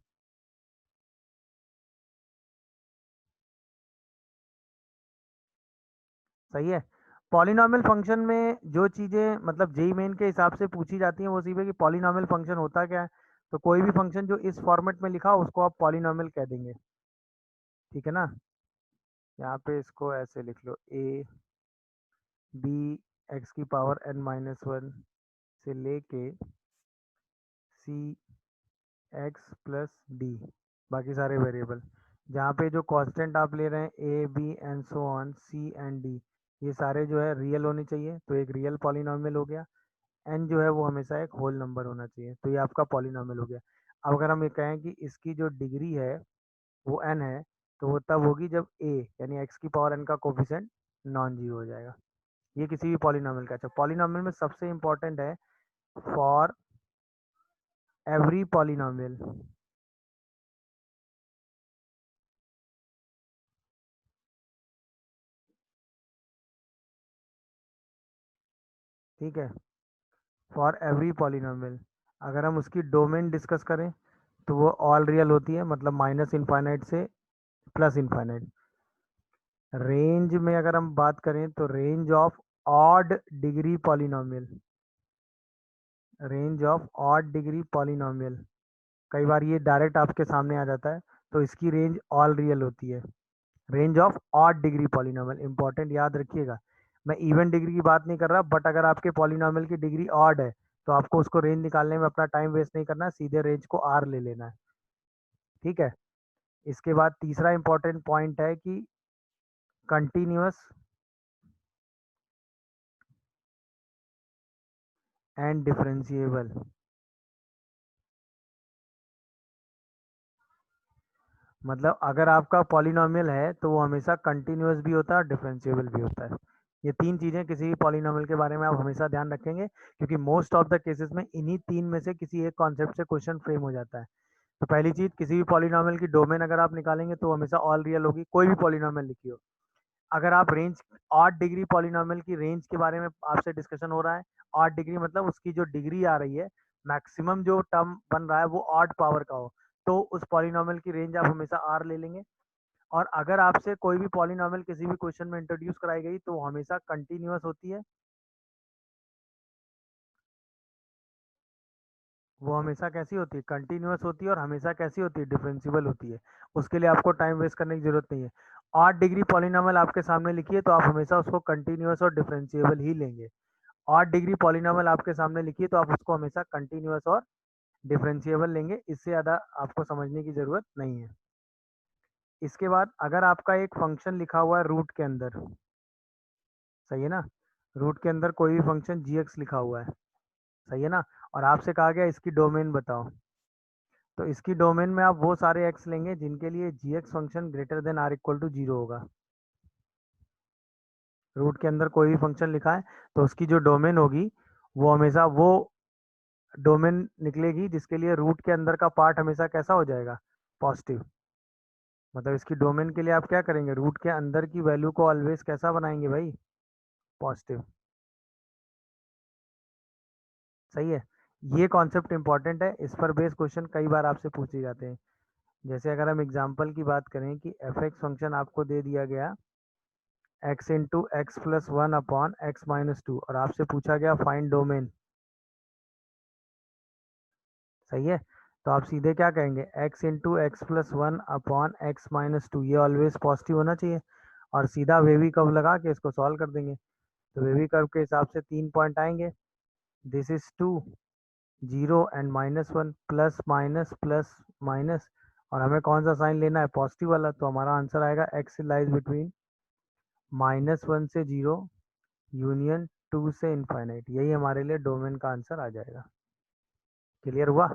[SPEAKER 1] सही है? पॉलिनोमियल फंक्शन में जो चीजें मतलब जेई मेन के हिसाब से पूछी जाती हैं वो सिर्फ है कि पॉलिनोमियल फंक्शन होता क्या है। तो कोई भी फंक्शन जो इस फॉर्मेट में लिखा हो उसको आप पॉलिनोमियल कह देंगे। ठीक है ना? यहाँ पे इसको ऐसे लिख लो, ए बी एक्स की पावर n माइनस वन से लेके सी एक्स प्लस डी, बाकी सारे वेरिएबल। जहाँ पे जो कांस्टेंट आप ले रहे हैं a B and so on c and d, ये सारे जो है रियल होने चाहिए, तो एक रियल पॉलिनोमियल हो गया। एन जो है वो हमेशा एक होल नंबर होना चाहिए, तो ये आपका पॉलिनोमियल हो गया। अब अगर हम ये कहें कि इसकी जो डिग्री है वो एन है, तो वो तब होगी जब ए यानी एक्स की पावर एन का कोफिशिएंट नॉन जीरो हो जाएगा। ये किसी भी पॉलिनोमियल का। अच्छा, पॉलिनोमियल में सबसे इंपॉर्टेंट है फॉर एवरी पॉलिनोमियल। ठीक है? For every polynomial. अगर हम उसकी डोमेन डिस्कस करें तो वो ऑल रियल होती है, मतलब माइनस इनफाइनाइट से प्लस इनफाइनाइट। रेंज में अगर हम बात करें तो range of odd degree polynomial, range of odd degree polynomial कई बार ये डायरेक्ट आपके सामने आ जाता है, तो इसकी रेंज ऑल रियल होती है। Range of odd degree polynomial, important याद रखिएगा। मैं इवन डिग्री की बात नहीं कर रहा, बट अगर आपके पॉलिनोमियल की डिग्री ऑड है तो आपको उसको रेंज निकालने में अपना टाइम वेस्ट नहीं करना है, सीधे रेंज को आर ले लेना है। ठीक है। इसके बाद तीसरा इंपॉर्टेंट पॉइंट है कि कंटिन्यूअस एंड डिफरेंशिएबल। मतलब अगर आपका पॉलिनोमियल है तो वो हमेशा कंटिन्यूअस भी होता है और डिफरेंशिएबल भी होता है। ये तीन चीजें किसी भी पॉलिनोमियल के बारे में आप हमेशा ध्यान रखेंगे, क्योंकि मोस्ट ऑफ द केसेस में इन्हीं तीन में से किसी एक कॉन्सेप्ट से क्वेश्चन फ्रेम हो जाता है। तो पहली चीज, किसी भी पॉलिनोमियल की डोमेन अगर आप निकालेंगे तो हमेशा ऑल रियल होगी, कोई भी पॉलिनोमियल लिखी हो। अगर आप रेंज, ऑड डिग्री पॉलिनोमियल की रेंज के बारे में आपसे डिस्कशन हो रहा है, ऑड डिग्री मतलब उसकी जो डिग्री आ रही है, मैक्सिमम जो टर्म बन रहा है वो ऑड पावर का हो, तो उस पॉलिनोमियल की रेंज आप हमेशा आर ले लेंगे। और अगर आपसे कोई भी पॉलिनोमियल किसी भी क्वेश्चन में इंट्रोड्यूस कराई गई तो वो हमेशा कंटिन्यूअस होती है, वो हमेशा कैसी होती है, कंटिन्यूअस होती है, और हमेशा कैसी होती है, डिफरेंशिएबल होती है। उसके लिए आपको टाइम वेस्ट करने की जरूरत नहीं है। 8 डिग्री पॉलिनोमियल आपके सामने लिखिए तो आप हमेशा उसको कंटिन्यूअस और डिफरेंशिएबल ही लेंगे। 8 डिग्री पॉलिनोमियल आपके सामने लिखिए तो आप उसको हमेशा कंटिन्यूअस और डिफरेंशिएबल लेंगे, इससे ज़्यादा आपको समझने की ज़रूरत नहीं है। इसके बाद अगर आपका एक फंक्शन लिखा हुआ है रूट के अंदर, सही है ना, रूट के अंदर कोई भी फंक्शन जी एक्स लिखा हुआ है, सही है ना, और आपसे कहा गया इसकी डोमेन बताओ, तो इसकी डोमेन में आप वो सारे एक्स लेंगे जिनके लिए g x function greater than or equal to zero होगा। रूट के अंदर कोई भी फंक्शन लिखा है तो उसकी जो डोमेन होगी वो हमेशा वो डोमेन निकलेगी जिसके लिए रूट के अंदर का पार्ट हमेशा कैसा हो जाएगा, पॉजिटिव। मतलब इसकी डोमेन के लिए आप क्या करेंगे, रूट के अंदर की वैल्यू को ऑलवेज कैसा बनाएंगे भाई, पॉजिटिव। सही है। ये कॉन्सेप्ट इंपॉर्टेंट है, इस पर बेस क्वेश्चन कई बार आपसे पूछे जाते हैं। जैसे अगर हम एग्जांपल की बात करें कि एफ एक्स फंक्शन आपको दे दिया गया x into x plus one upon x minus to, और आपसे पूछा गया फाइंड डोमेन, सही है, तो आप सीधे क्या कहेंगे, x into x plus one upon x minus to, ये ऑलवेज पॉजिटिव होना चाहिए, और सीधा वेवी कर्व लगा के इसको सॉल्व कर देंगे। तो वेवी कर्व के हिसाब से 3 पॉइंट आएंगे, this is 2, 0 and minus one, plus minus, और हमें कौन सा साइन लेना है, पॉजिटिव वाला, तो हमारा आंसर आएगा x लाइज बिटवीन -1 से 0 यूनियन 2 से इनफाइनाइट, यही हमारे लिए डोमेन का आंसर आ जाएगा। क्लियर हुआ।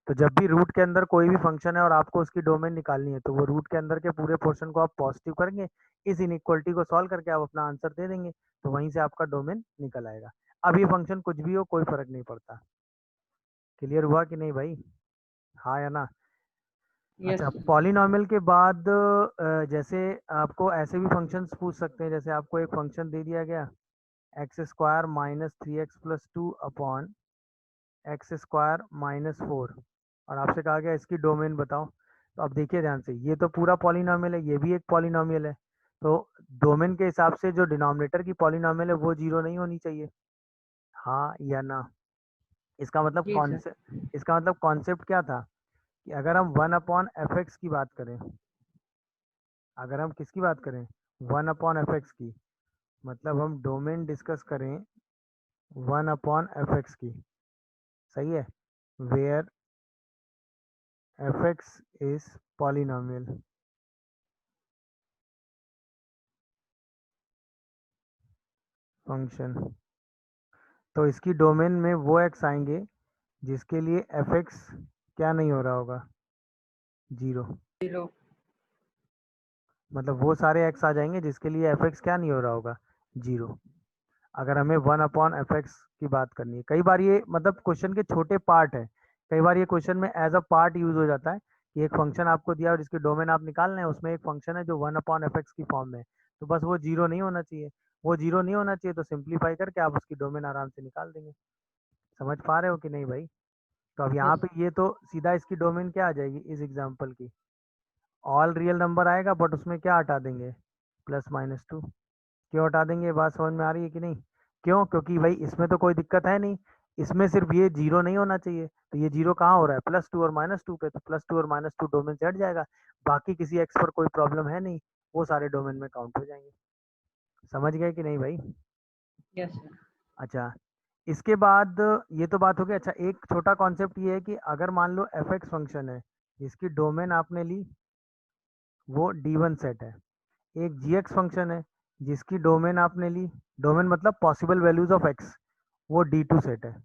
[SPEAKER 1] तो जब भी रूट के अंदर कोई भी फंक्शन है और आपको उसकी डोमेन निकालनी है तो वो रूट के अंदर के पूरे पोर्शन को आप पॉजिटिव करेंगे, इस इनइक्वलिटी को सॉल्व करके आप अपना आंसर दे देंगे, तो वहीं से आपका डोमेन निकल आएगा। अब ये फंक्शन कुछ भी हो कोई फर्क नहीं पड़ता। क्लियर हुआ कि नहीं भाई, हाँ या ना।
[SPEAKER 2] यस।
[SPEAKER 1] अच्छा, पॉलिनॉमियल के बाद जैसे आपको ऐसे भी फंक्शंस पूछ सकते हैं, जैसे आपको एक फंक्शन दे दिया गया x square minus 3x plus two upon x square minus 4, और आपसे कहा गया इसकी डोमेन बताओ। तो अब देखिए ध्यान से, ये तो पूरा पॉलिनॉमियल है, ये भी एक पॉलिनॉमियल है, तो डोमेन के हिसाब से जो डिनोमिनेटर की पॉलिनॉमियल है वो जीरो नहीं होनी चाहिए, हाँ या ना। इसका मतलब
[SPEAKER 2] जी सर।
[SPEAKER 1] कॉन्सेप्ट, इसका मतलब कॉन्सेप्ट क्या था कि अगर हम 1/f(x) की बात करें, अगर हम किसकी बात करें, 1/f(x) की, मतलब हम डोमेन डिस्कस करें 1/f(x) की, सही है, where f(x) is polynomial, function, तो इसकी डोमेन में वो x आएंगे जिसके लिए f(x) क्या नहीं हो रहा होगा, जीरो।
[SPEAKER 2] 0।
[SPEAKER 1] मतलब वो सारे x आ जाएंगे जिसके लिए f(x) क्या नहीं हो रहा होगा, जीरो। अगर हमें 1/f(x) की बात करनी है, कई बार ये मतलब क्वेश्चन के छोटे पार्ट है, कई बार ये क्वेश्चन में एज अ पार्ट यूज हो जाता है कि एक फंक्शन आपको दिया और जिसकी डोमेन आप निकाल रहे हैं, उसमें एक फंक्शन है जो 1/f(x) की फॉर्म में है, तो बस वो जीरो नहीं होना चाहिए, वो जीरो नहीं होना चाहिए, तो सिंप्लीफाई करके आप उसकी डोमेन आराम से निकाल देंगे। समझ पा रहे हो कि नहीं भाई। तो अब यहाँ
[SPEAKER 2] यस।
[SPEAKER 1] पे ये तो सीधा इसकी डोमेन क्या आ जाएगी इस एग्जाम्पल की, ऑल रियल नंबर आएगा, बट उसमें क्या हटा देंगे, +-2। क्यों हटा देंगे, ये बात समझ में आ रही है कि नहीं। क्यों, क्योंकि भाई इसमें तो कोई दिक्कत है नहीं, इसमें सिर्फ ये जीरो नहीं होना चाहिए, तो ये जीरो कहाँ हो रहा है, +2 और -2 पे, तो +2 और -2 डोमेन से हट जाएगा, बाकी किसी एक्स पर कोई प्रॉब्लम है नहीं, वो सारे डोमेन में काउंट हो जाएंगे। समझ गए कि नहीं भाई?
[SPEAKER 2] Yes sir.
[SPEAKER 1] अच्छा, इसके बाद ये तो बात हो गई। अच्छा, एक छोटा कॉन्सेप्ट ये है कि अगर मान लो एफ एक्स फंक्शन है जिसकी डोमेन आपने ली वो D1 सेट है, एक जी एक्स फंक्शन है जिसकी डोमेन आपने ली, डोमेन मतलब पॉसिबल वैल्यूज ऑफ एक्स, वो D2 सेट है।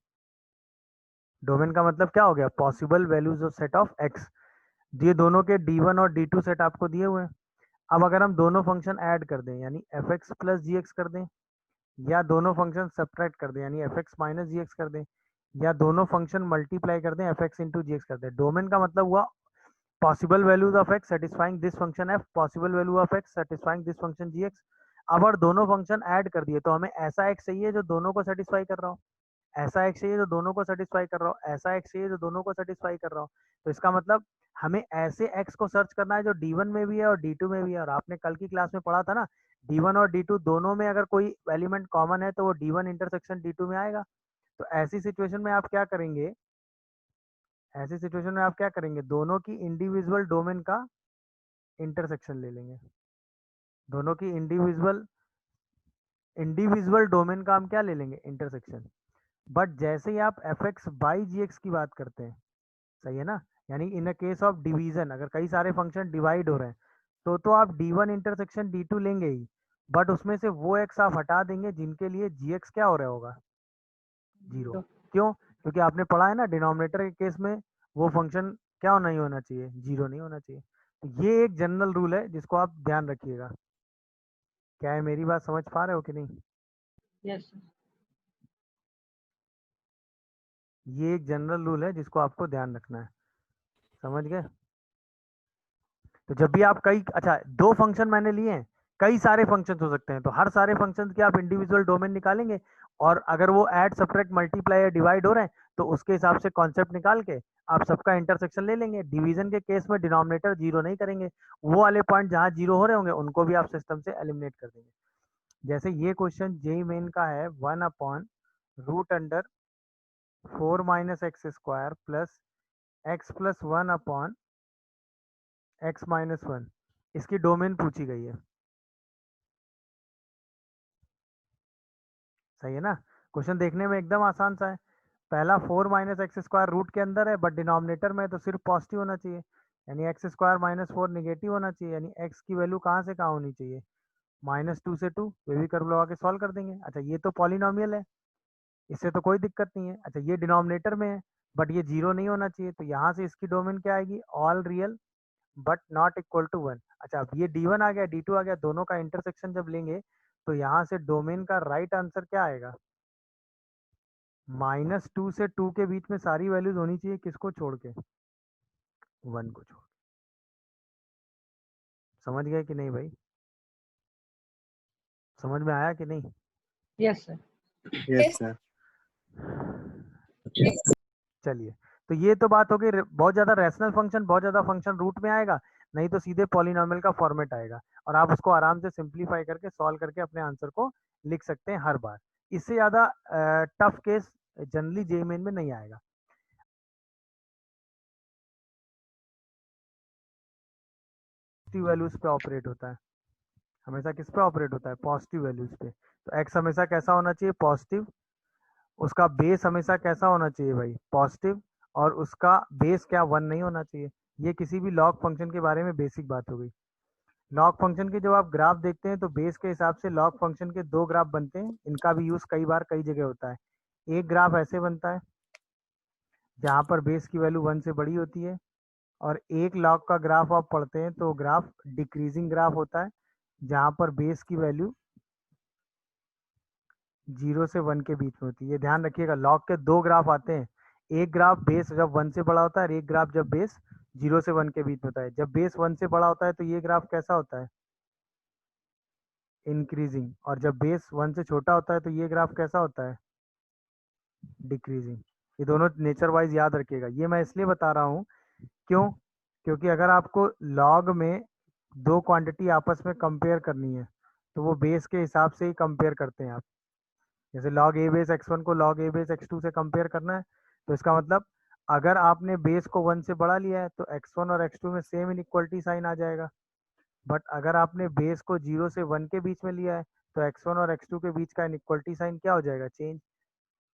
[SPEAKER 1] डोमेन का मतलब क्या हो गया, possible values of set of x. ये दोनों के D1 और D2 सेट आपको दिए हुए हैं। अब अगर हम दोनों फंक्शन ऐड कर दें यानी f x plus g x कर दें, या दोनों फंक्शन सब्ट्रैक्ट कर दें यानी f x minus g x कर दें, या दोनों फंक्शन मल्टीप्लाई कर दें f x into g x कर दें, डोमेन का मतलब हुआ possible values of x satisfying this function f, possible value of x satisfying this function g x. अब और दोनों फंक्शन ऐड कर दिए तो हमें ऐसा एक्स चाहिए जो दोनों को सेटिस्फाई कर रहा हो, ऐसा एक्स चाहिए जो दोनों को सेटिस्फाई कर रहा हो, ऐसा एक्स चाहिए जो दोनों को सेटिस्फाई कर रहा हो। तो इसका मतलब हमें ऐसे एक्स को सर्च करना है जो D1 में भी है और D2 में भी है। और आपने कल की क्लास में पढ़ा था ना, D1 और D2 दोनों में अगर कोई एलिमेंट कॉमन है तो वो D1 इंटरसेक्शन D2 में आएगा। तो ऐसी सिचुएशन में आप क्या करेंगे, ऐसी सिचुएशन में आप क्या करेंगे, दोनों की इंडिविजुअल डोमेन का इंटरसेक्शन ले लेंगे। दोनों की इंडिविजुअल इंडिविजुअल डोमेन का हम क्या ले लेंगे, इंटरसेक्शन। बट जैसे ही आप f x by g x की बात करते हैं, सही है ना, यानी in a case of division अगर कई सारे फंक्शन डिवाइड हो रहे हैं तो आप D1 इंटरसेक्शन D2 लेंगे ही, बट उसमें से वो एक्स आप हटा देंगे जिनके लिए जी एक्स क्या हो रहा होगा, जीरो। क्यों? क्योंकि आपने पढ़ा है ना डिनोमिनेटर के केस में वो फंक्शन क्या नहीं होना चाहिए, जीरो नहीं होना चाहिए। तो ये एक जनरल रूल है जिसको आप ध्यान रखिएगा। क्या है, मेरी बात समझ पा रहे हो कि नहीं?
[SPEAKER 2] Yes sir.
[SPEAKER 1] ये एक जनरल रूल है जिसको आपको ध्यान रखना है, समझ गए? तो जब भी आप कई, अच्छा दो फंक्शन मैंने लिए हैं, कई सारे फंक्शन हो सकते हैं, तो हर सारे फंक्शन के आप इंडिविजुअल डोमेन निकालेंगे, और अगर वो ऐड सब्ट्रैक्ट मल्टीप्लाई या डिवाइड हो रहे हैं तो उसके हिसाब से कॉन्सेप्ट निकाल के आप सबका इंटरसेक्शन ले लेंगे। डिवीजन के केस में डिनोमिनेटर जीरो नहीं करेंगे, वो वाले पॉइंट जहाँ जीरो हो रहे होंगे उनको भी आप सिस्टम से एलिमिनेट कर देंगे। जैसे ये क्वेश्चन जेई मेन का है, 1/√4 - x² + x+1/(x - 1) इसकी डोमेन पूछी गई है, सही है ना? क्वेश्चन देखने में एकदम आसान सा है। पहला 4 - x² रूट के अंदर है, बट डिनोमिनेटर में तो सिर्फ पॉजिटिव होना चाहिए, यानी x² - 4 निगेटिव होना चाहिए, यानी x की वैल्यू कहाँ से कहाँ होनी चाहिए, -2 से 2, वे भी कर्व लगा के सॉल्व कर देंगे। अच्छा, ये तो पॉलिनोमियल है, इससे तो कोई दिक्कत नहीं है। अच्छा, ये डिनोमिनेटर में है बट ये जीरो नहीं होना चाहिए, तो यहाँ से इसकी डोमेन क्या आएगी, all real but not equal to 1। अच्छा, अब ये D1 आ गया D2 आ गया, दोनों का इंटरसेक्शन जब लेंगे तो यहाँ से डोमेन का राइट आंसर क्या आएगा, -2 से 2 के बीच में सारी वैल्यूज होनी चाहिए, किसको छोड़ के, 1 को छोड़। समझ गए कि नहीं भाई? समझ में आया कि नहीं?
[SPEAKER 2] Yes sir.
[SPEAKER 4] Yes sir.
[SPEAKER 1] चलिए, तो ये तो बात हो गई बहुत ज्यादा रैशनल फंक्शन, बहुत ज्यादा फंक्शन रूट में आएगा, नहीं तो सीधे पॉलिनोमियल का फॉर्मेट आएगा, और आप उसको आराम से सिंप्लीफाई करके सॉल्व करके अपने आंसर को लिख सकते हैं हर बार। इससे ज्यादा tough case generally JEE main में नहीं आएगा। पॉजिटिव वैल्यूज पे ऑपरेट होता है, हमेशा किस पे ऑपरेट होता है, पॉजिटिव वैल्यूज पे। तो एक्स हमेशा कैसा होना चाहिए, पॉजिटिव, उसका बेस हमेशा कैसा होना चाहिए भाई, पॉजिटिव, और उसका बेस क्या 1 नहीं होना चाहिए। ये किसी भी लॉग फंक्शन के बारे में बेसिक बात हो गई। लॉग फंक्शन के जब आप ग्राफ देखते हैं तो बेस के हिसाब से लॉग फंक्शन के दो ग्राफ बनते हैं, इनका भी यूज कई बार कई जगह होता है। एक ग्राफ ऐसे बनता है जहाँ पर बेस की वैल्यू 1 से बड़ी होती है, और एक लॉग का ग्राफ आप पढ़ते हैं तो ग्राफ डिक्रीजिंग ग्राफ होता है जहाँ पर बेस की वैल्यू 0 से 1 के बीच में होती है। ये ध्यान रखिएगा, लॉग के दो ग्राफ आते हैं, एक ग्राफ बेस जब 1 से बड़ा होता है और एक ग्राफ जब बेस 0 से 1 के बीच में होता है। जब बेस 1 से बड़ा होता है तो ये ग्राफ कैसा होता है, इंक्रीजिंग, और जब बेस 1 से छोटा होता है तो ये ग्राफ कैसा होता है, डिक्रीजिंग। ये दोनों नेचर वाइज याद रखिएगा। ये मैं इसलिए बता रहा हूँ, क्यों? क्योंकि अगर आपको लॉग में दो क्वांटिटी आपस में कंपेयर करनी है तो वो बेस के हिसाब से ही कंपेयर करते हैं आप। जैसे log a बेस x1 को log a बेस x2 से कंपेयर करना है, तो इसका मतलब अगर आपने बेस को 1 से बड़ा लिया है तो x1 और x2 में सेम इनइक्वलिटी साइन आ जाएगा। बट अगर आपने बेस को 0 से 1 के बीच में लिया है तो x1 और x2 के बीच का इनइक्वलिटी साइन क्या हो जाएगा, चेंज।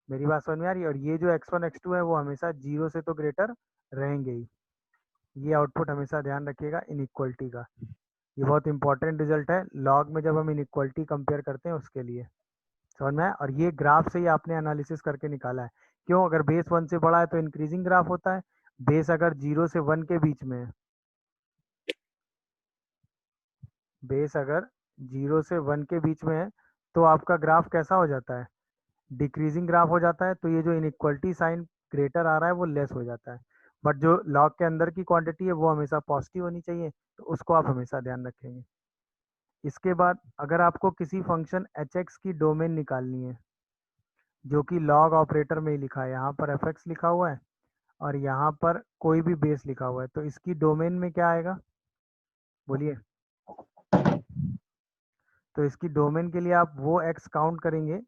[SPEAKER 1] मेरी बात समझ में आ रही है? और ये जो x1 x2 है वो हमेशा 0 से तो ग्रेटर रहेंगे ही। ये आउटपुट हमेशा ध्यान रखिएगा इनइक्वलिटी का, ये बहुत इंपॉर्टेंट रिजल्ट है लॉग में जब हम इनइक्वलिटी कंपेयर करते हैं उसके लिए। समझ में आया? और ये ग्राफ से ही आपने एनालिसिस करके निकाला है। क्यों? अगर बेस 1 से बड़ा है तो इंक्रीजिंग ग्राफ होता है, बेस अगर 0 से 1 के बीच में है, बेस अगर 0 से 1 के बीच में है तो आपका ग्राफ कैसा हो जाता है, डिक्रीजिंग ग्राफ हो जाता है। तो ये जो इनइक्वलिटी साइन ग्रेटर आ रहा है वो लेस हो जाता है। बट जो लॉग के अंदर की क्वांटिटी है वो हमेशा पॉजिटिव होनी चाहिए, तो उसको आप हमेशा ध्यान रखेंगे। इसके बाद अगर आपको किसी फंक्शन h(x) की डोमेन निकालनी है, जो कि लॉग ऑपरेटर में ही लिखा है, यहाँ पर f(x) लिखा हुआ है और यहाँ पर कोई भी बेस लिखा हुआ है, तो इसकी डोमेन में क्या आएगा, बोलिए। तो इसकी डोमेन के लिए आप वो x काउंट करेंगे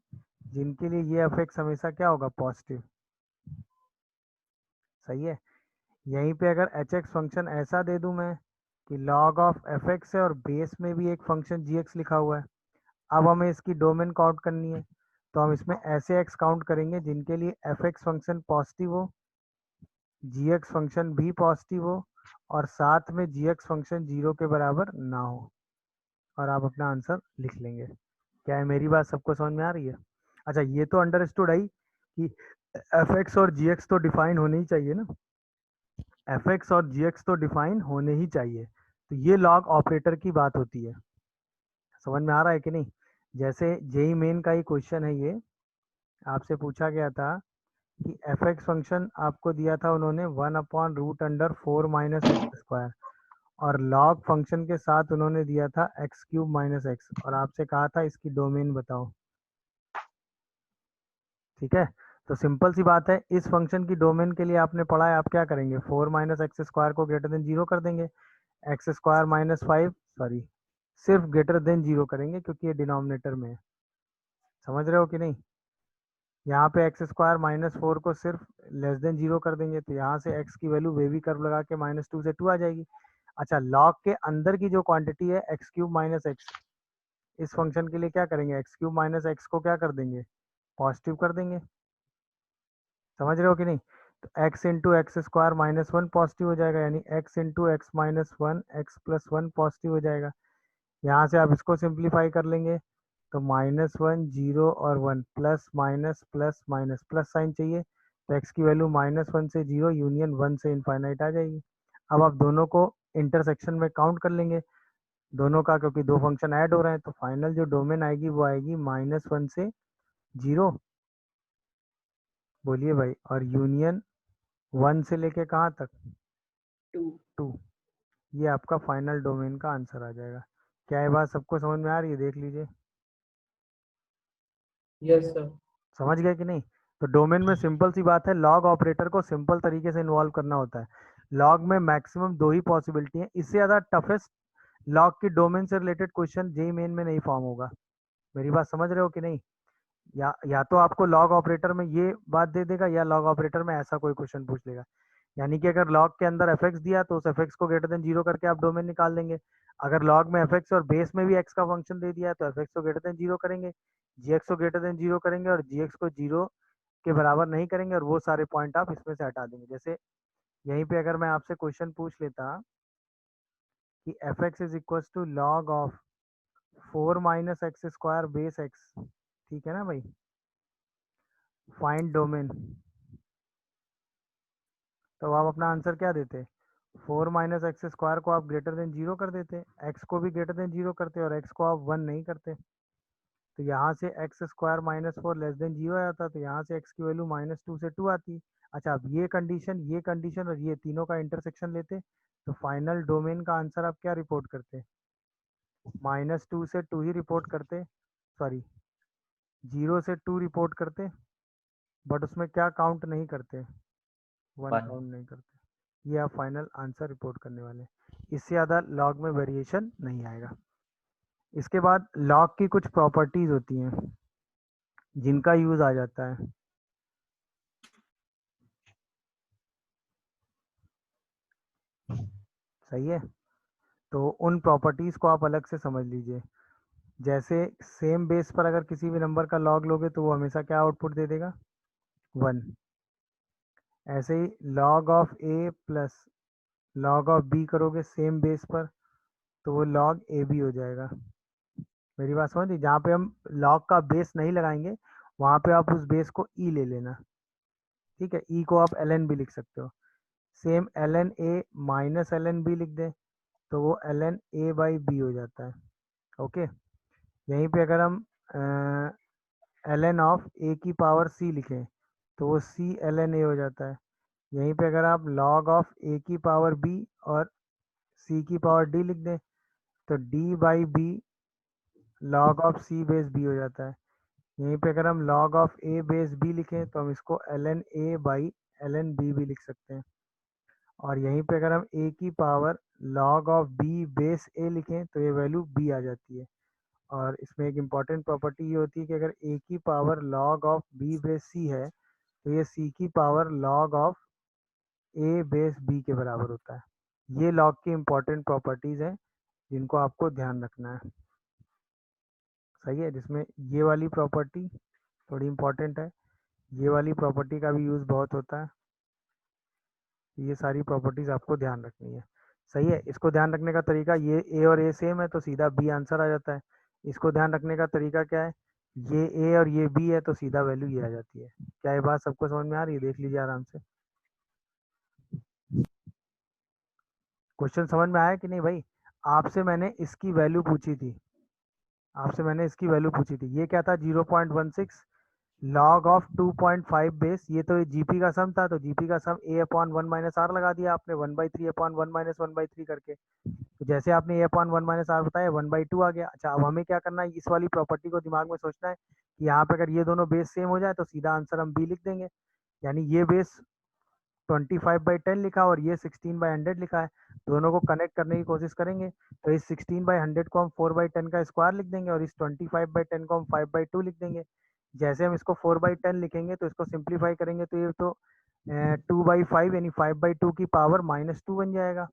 [SPEAKER 1] जिनके लिए ये f(x) हमेशा क्या होगा, पॉजिटिव। सही है। यहीं पे अगर h(x) फंक्शन ऐसा दे दूं मैं कि log ऑफ f(x) है और बेस में भी एक फंक्शन g(x) लिखा हुआ है, अब हमें इसकी डोमेन काउंट करनी है, तो हम इसमें ऐसे x काउंट करेंगे जिनके लिए f(x) फंक्शन पॉजिटिव हो, g(x) फंक्शन भी पॉजिटिव हो और साथ में g(x) फंक्शन 0 के बराबर ना हो, और आप अपना आंसर लिख लेंगे। क्या है, मेरी बात सबको समझ में आ रही है? अच्छा, ये तो अंडरस्टूड आई कि f(x) और g(x) तो डिफाइन होने ही चाहिए ना, f(x) और g(x) तो डिफाइन होने ही चाहिए। तो ये लॉग ऑपरेटर की बात होती है। समझ में आ रहा है कि नहीं? जैसे जेई मेन का ही क्वेश्चन है ये, आपसे पूछा गया था कि f(x) फंक्शन आपको दिया था उन्होंने 1/√4 माइनस एक्स स्क्वायर, और लॉग फंक्शन के साथ उन्होंने दिया था x³ माइनस एक्स, और आपसे कहा था इसकी डोमेन बताओ। ठीक है, तो सिंपल सी बात है, इस फंक्शन की डोमेन के लिए आपने पढ़ा है, आप क्या करेंगे, 4 माइनस एक्स स्क्वायर को ग्रेटर देन 0 कर देंगे, एक्स स्क्वायर माइनस 5 सॉरी सिर्फ ग्रेटर देन 0 करेंगे क्योंकि ये डिनोमिनेटर में है। समझ रहे हो कि नहीं? यहाँ पे एक्स स्क्वायर माइनस 4 को सिर्फ लेस देन 0 कर देंगे, तो यहाँ से x की वैल्यू वेवी कर्व लगा के -2 से 2 आ जाएगी। अच्छा, लॉग के अंदर की जो क्वांटिटी है x³ माइनस एक्स, इस फंक्शन के लिए क्या करेंगे, x³ माइनस एक्स को क्या कर देंगे, पॉजिटिव कर देंगे। समझ रहे हो कि नहीं? तो x into x square minus 1 positive हो जाएगा, यानी x into x minus 1 x plus 1 positive हो जाएगा। यहाँ से आप इसको सिंप्लीफाई कर लेंगे तो -1 0 और 1 plus minus plus minus plus sign चाहिए, तो x की वैल्यू -1 से 0 यूनियन 1 से इनफाइनाइट आ जाएगी। अब आप दोनों को इंटरसेक्शन में काउंट कर लेंगे दोनों का, क्योंकि दो फंक्शन ऐड हो रहे हैं, तो फाइनल जो डोमेन आएगी वो आएगी -1 से 0, बोलिए भाई, और यूनियन 1 से लेके कहाँ तक, 2। ये आपका फाइनल डोमेन का आंसर आ जाएगा। क्या ये बात सबको समझ में आ रही है? देख लीजिए,
[SPEAKER 3] Yes, sir.
[SPEAKER 1] समझ गए कि नहीं? तो डोमेन में सिंपल सी बात है, लॉग ऑपरेटर को सिंपल तरीके से इन्वॉल्व करना होता है। लॉग में मैक्सिमम 2 ही पॉसिबिलिटी है, इससे ज़्यादा टफेस्ट लॉग की डोमेन से रिलेटेड क्वेश्चन जेई मेन में नहीं फॉर्म होगा। मेरी बात समझ रहे हो कि नहीं? या तो आपको लॉग ऑपरेटर में ये बात दे देगा, या लॉग ऑपरेटर में ऐसा कोई क्वेश्चन पूछ लेगा। यानी कि अगर लॉग के अंदर f(x) दिया तो उस f(x) को ग्रेटर देन 0 करके आप डोमेन निकाल देंगे। अगर लॉग में f(x) और बेस में भी x का फंक्शन दे दिया है तो f(x) को ग्रेटर देन 0 करेंगे, gx को ग्रेटर देन 0 करेंगे और gx को 0 के बराबर नहीं करेंगे, और वो सारे पॉइंट आप इसमें से हटा देंगे। जैसे यहीं पे अगर मैं आपसे क्वेश्चन पूछ लेता कि f(x) is equal to log of 4 minus x square base x, ठीक है ना भाई, फाइंड डोमेन, तो आप अपना आंसर क्या देते, 4 माइनस एक्स स्क्वायर को आप ग्रेटर देन 0 कर देते, x को भी ग्रेटर देन 0 करते और x को आप 1 नहीं करते, तो यहाँ से x square minus 4 less than 0 आता, तो यहाँ से x की वैल्यू -2 से 2 आती। अच्छा, अब ये कंडीशन और ये तीनों का इंटरसेक्शन लेते, तो फाइनल डोमेन का आंसर आप क्या रिपोर्ट करते, -2 से 2 ही रिपोर्ट करते, सॉरी 0 से 2 रिपोर्ट करते, बट उसमें क्या काउंट नहीं करते, 1
[SPEAKER 3] One.
[SPEAKER 1] काउंट नहीं करते। ये आप फाइनल आंसर रिपोर्ट करने वाले हैं। इससे ज़्यादा लॉग में वेरिएशन नहीं आएगा। इसके बाद लॉग की कुछ प्रॉपर्टीज होती हैं, जिनका यूज आ जाता है। सही है, तो उन प्रॉपर्टीज को आप अलग से समझ लीजिए। जैसे सेम बेस पर अगर किसी भी नंबर का लॉग लोगे तो वो हमेशा क्या आउटपुट दे देगा, 1। ऐसे ही log of A plus log of B करोगे सेम बेस पर तो वो लॉग ए बी हो जाएगा। मेरी बात समझ ली, जहाँ पे हम लॉग का बेस नहीं लगाएंगे वहाँ पे आप उस बेस को ई ले लेना। ठीक है, ई को आप एल एन भी लिख सकते हो। Same l n a minus l n b लिख दें तो वो l n a by b हो जाता है। ओके, यहीं पे अगर हम एल एन ऑफ ए की पावर सी लिखें तो वो सी एल एन ए हो जाता है। यहीं पे अगर आप लॉग ऑफ ए की पावर बी और सी की पावर डी लिख दें तो d by b log of c base b हो जाता है। यहीं पे अगर हम log of a base b लिखें तो हम इसको ln a by ln b भी लिख सकते हैं। और यहीं पे अगर हम a की power log of b base a लिखें तो ये वैल्यू b आ जाती है। और इसमें एक इम्पॉर्टेंट प्रॉपर्टी ये होती है कि अगर a की power log of b base c है तो ये c की power log of a base b के बराबर होता है। ये log की इम्पॉर्टेंट प्रॉपर्टीज़ हैं जिनको आपको ध्यान रखना है। सही है, जिसमें ये वाली प्रॉपर्टी थोड़ी इम्पॉर्टेंट है, ये वाली प्रॉपर्टी का भी यूज़ बहुत होता है। ये सारी प्रॉपर्टीज़ आपको ध्यान रखनी है। सही है, इसको ध्यान रखने का तरीका, ये ए और ए सेम है तो सीधा बी आंसर आ जाता है। इसको ध्यान रखने का तरीका क्या है, ये ए और ये बी है तो सीधा वैल्यू ये आ जाती है। क्या ये बात सबको समझ में आ रही है? देख लीजिए आराम से। क्वेश्चन समझ में आया कि नहीं भाई? आपसे मैंने इसकी वैल्यू पूछी थी, ये क्या था, 0.16 लॉग ऑफ 2.5 बेस। ये तो जीपी का सम था तो जीपी का सम ए अपॉन 1 माइनस आर लगा दिया आपने 1/3 अपॉन 1 माइनस 1/3 करके। तो जैसे आपने ए अपॉन 1 माइनस आर बताया 1/2 आ गया। अच्छा, अब हमें क्या करना है, इस वाली प्रॉपर्टी को दिमाग में सोचना है कि यहाँ पे अगर ये दोनों बेस सेम हो जाए तो सीधा आंसर हम बी लिख देंगे। यानी ये बेस 25/10 लिखा और ये 16/100 लिखा है, दोनों को कनेक्ट करने की कोशिश करेंगे तो इस 16/100 को हम 4/10 का स्क्वायर लिख देंगे और इस 25/10 को हम 5/2 लिख देंगे। जैसे हम इसको 4/10 लिखेंगे तो इसको सिंप्लीफाई करेंगे तो ये तो 2/5 यानी 5/2 की पावर -2 बन जाएगा।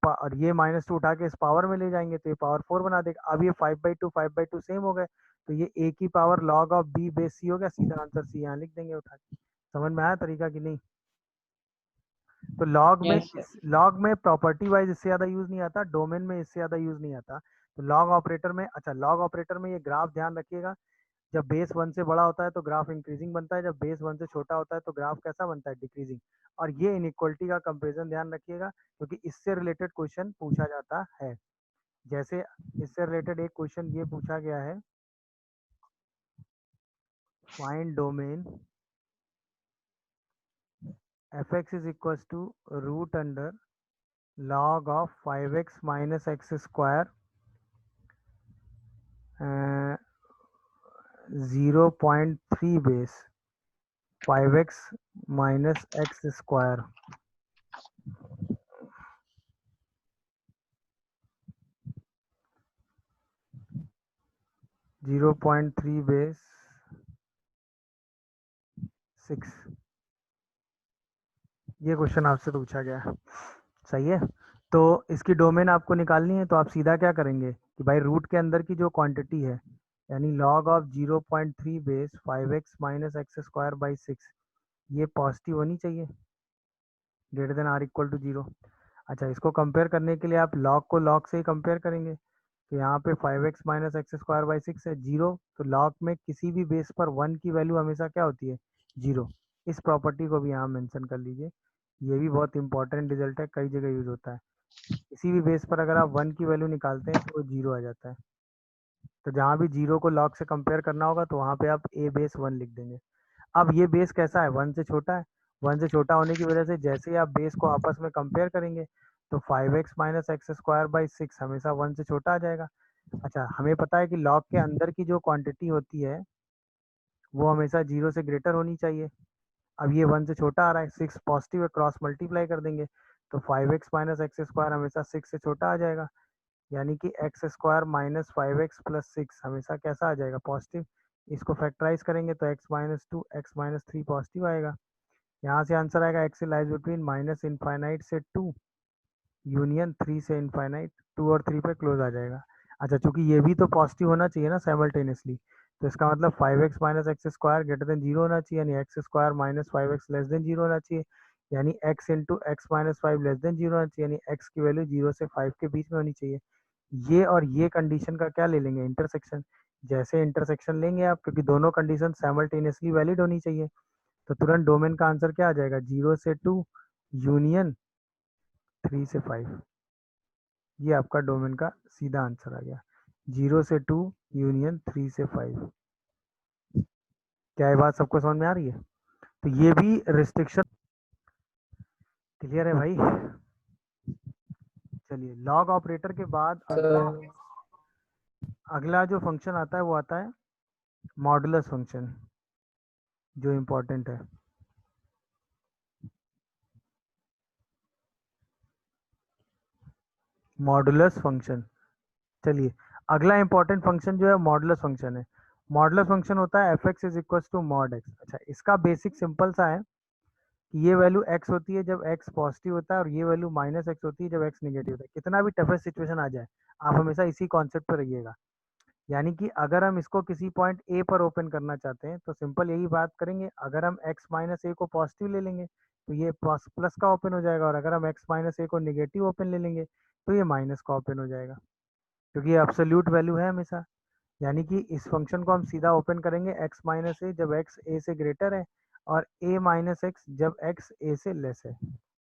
[SPEAKER 1] और ये -2 उठा के इस पावर में ले जाएंगे तो ये पावर 4 बना देगा। अब ये 5/2 सेम हो गए तो ये a की power log of b base c हो गया, सीधा आंसर c यहाँ लिख देंगे उठा के। समझ में आया तरीका कि नहीं? तो
[SPEAKER 2] यस सर।
[SPEAKER 1] लॉग में प्रॉपर्टी वाइज इससे ज़्यादा यूज़ नहीं आता, डोमेन में इससे ज़्यादा यूज़ नहीं आता। तो लॉग ऑपरेटर में, अच्छा लॉग ऑपरेटर में ये ग्राफ ध्यान रखिएगा, जब बेस 1 से बड़ा होता है तो ग्राफ इंक्रीजिंग बनता है, जब बेस 1 से छोटा होता है तो ग्राफ कैसा बनता है, डिक्रीजिंग। और ये इनइक्वलिटी का कंपेरिजन ध्यान रखिएगा क्योंकि इससे रिलेटेड क्वेश्चन पूछा जाता है। जैसे इससे रिलेटेड एक क्वेश्चन ये पूछा गया है, find domain fx is equals to root under log of 5x minus x square 0.3 base 5x minus x square 0.3 base 6। ये क्वेश्चन आपसे पूछा गया है। सही है, तो इसकी डोमेन आपको निकालनी है तो आप सीधा क्या करेंगे कि भाई रूट के अंदर की जो क्वांटिटी है यानी log of 0.3 base 5x minus x square by 6 ये पॉजिटिव होनी चाहिए, greater than or equal to 0। अच्छा, इसको कंपेयर करने के लिए आप log को log से ही कंपेयर करेंगे तो यहाँ पे 5x minus x square by 6 है 0, तो log में किसी भी बेस पर 1 की वैल्यू हमेशा क्या होती है, 0। इस प्रॉपर्टी को भी यहाँ मेंशन कर लीजिए, ये भी बहुत इंपॉर्टेंट रिजल्ट है, कई जगह यूज होता है। किसी भी बेस पर अगर आप 1 की वैल्यू निकालते हैं तो वो 0 आ जाता है। तो जहाँ भी 0 को log से कंपेयर करना होगा तो वहाँ पे आप a बेस 1 लिख देंगे। अब ये बेस कैसा है, 1 से छोटा है। 1 से छोटा होने की वजह से जैसे ही आप बेस को आपस में कंपेयर करेंगे तो 5x minus x square by 6 हमेशा 1 से छोटा आ जाएगा। अच्छा, हमें पता है कि log के अंदर की जो क्वांटिटी होती है वो हमेशा 0 से ग्रेटर होनी चाहिए। अब ये 1 से छोटा आ रहा है, 6 पॉजिटिव है, क्रॉस मल्टीप्लाई कर देंगे तो 5x माइनस एक्स स्क्वायर हमेशा 6 से छोटा आ जाएगा। यानी कि x square minus 5x plus 6 हमेशा कैसा आ जाएगा, पॉजिटिव। इसको फैक्टराइज करेंगे तो x minus two x minus three positive आएगा। यहाँ से आंसर आएगा x lies between minus infinite से 2 यूनियन 3 से इनफाइनाइट, 2 और 3 पे क्लोज आ जाएगा। अच्छा, चूंकि ये भी तो पॉजिटिव होना चाहिए ना साइमल्टेनियसली, तो इसका मतलब 5x minus x square greater than zero होना चाहिए, यानी x square minus 5x less than zero होना चाहिए, यानी x into x minus five less than zero होना चाहिए, यानी x की वैल्यू 0 से 5 के बीच में होनी चाहिए। ये और ये कंडीशन का क्या ले लेंगे, इंटरसेक्शन। जैसे इंटरसेक्शन लेंगे आप, क्योंकि दोनों कंडीशन साइमल्टेनियसली वैलिड होनी चाहिए, तो तुरंत डोमेन का आंसर क्या आ जाएगा, 0 से 2 यूनियन 3 से 5। ये आपका डोमेन का सीधा आंसर आ गया, 0 से 2 यूनियन 3 से 5। क्या ये बात सबको समझ में आ रही है? तो ये भी रिस्ट्रिक्शन क्लियर है भाई। चलिए, लॉग ऑपरेटर के बाद
[SPEAKER 3] सर
[SPEAKER 1] अगला जो फंक्शन आता है वो आता है मॉडुलस फंक्शन, जो इम्पोर्टेंट है। मॉडुलस फंक्शन, चलिए अगला इंपॉर्टेंट फंक्शन जो है मॉडुलस फंक्शन है। मॉडुलस फंक्शन होता है f x is equal to mod x. अच्छा, इसका बेसिक सिंपल सा है कि ये वैल्यू x होती है जब x पॉजिटिव होता है, और ये वैल्यू माइनस एक्स होती है जब x नेगेटिव होता है। कितना भी टफेस्ट सिचुएशन आ जाए, आप हमेशा इसी कॉन्सेप्ट पर रहिएगा। यानी कि अगर हम इसको किसी पॉइंट ए पर ओपन करना चाहते हैं तो सिंपल यही बात करेंगे, अगर हम x माइनस ए को पॉजिटिव ले लेंगे तो ये प्लस का ओपन हो जाएगा, और अगर हम x माइनस ए को नेगेटिव ओपन ले लेंगे तो ये माइनस का ओपन हो जाएगा, क्योंकि ये एब्सोल्यूट वैल्यू है हमेशा। यानी कि इस फंक्शन को हम सीधा ओपन करेंगे x माइनस ए जब x a से ग्रेटर है, और a माइनस एक्स जब x a से लेस है।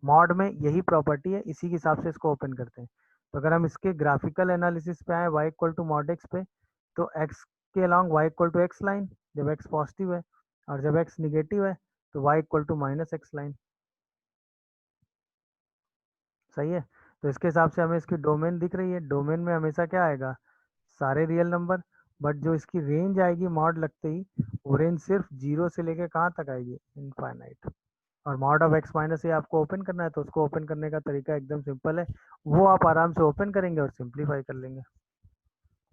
[SPEAKER 1] मॉड में यही प्रॉपर्टी है, इसी के हिसाब से इसको ओपन करते हैं। तो अगर हम इसके ग्राफिकल एनालिसिस पे आए y equal to mod x पे, तो x के along y equal to x line जब x पॉजिटिव है, और जब x निगेटिव है तो y equal to minus x line. सही है। तो इसके हिसाब से हमें इसकी डोमेन दिख रही है, डोमेन में हमेशा क्या आएगा, सारे रियल नंबर। बट जो इसकी रेंज आएगी मॉड लगते ही, वो रेंज सिर्फ 0 से लेके कहाँ तक आएगी, इनफाइनाइट। और मॉड ऑफ x माइनस ए आपको ओपन करना है, तो उसको ओपन करने का तरीका एकदम सिंपल है, वो आप आराम से ओपन करेंगे और सिंप्लीफाई कर लेंगे।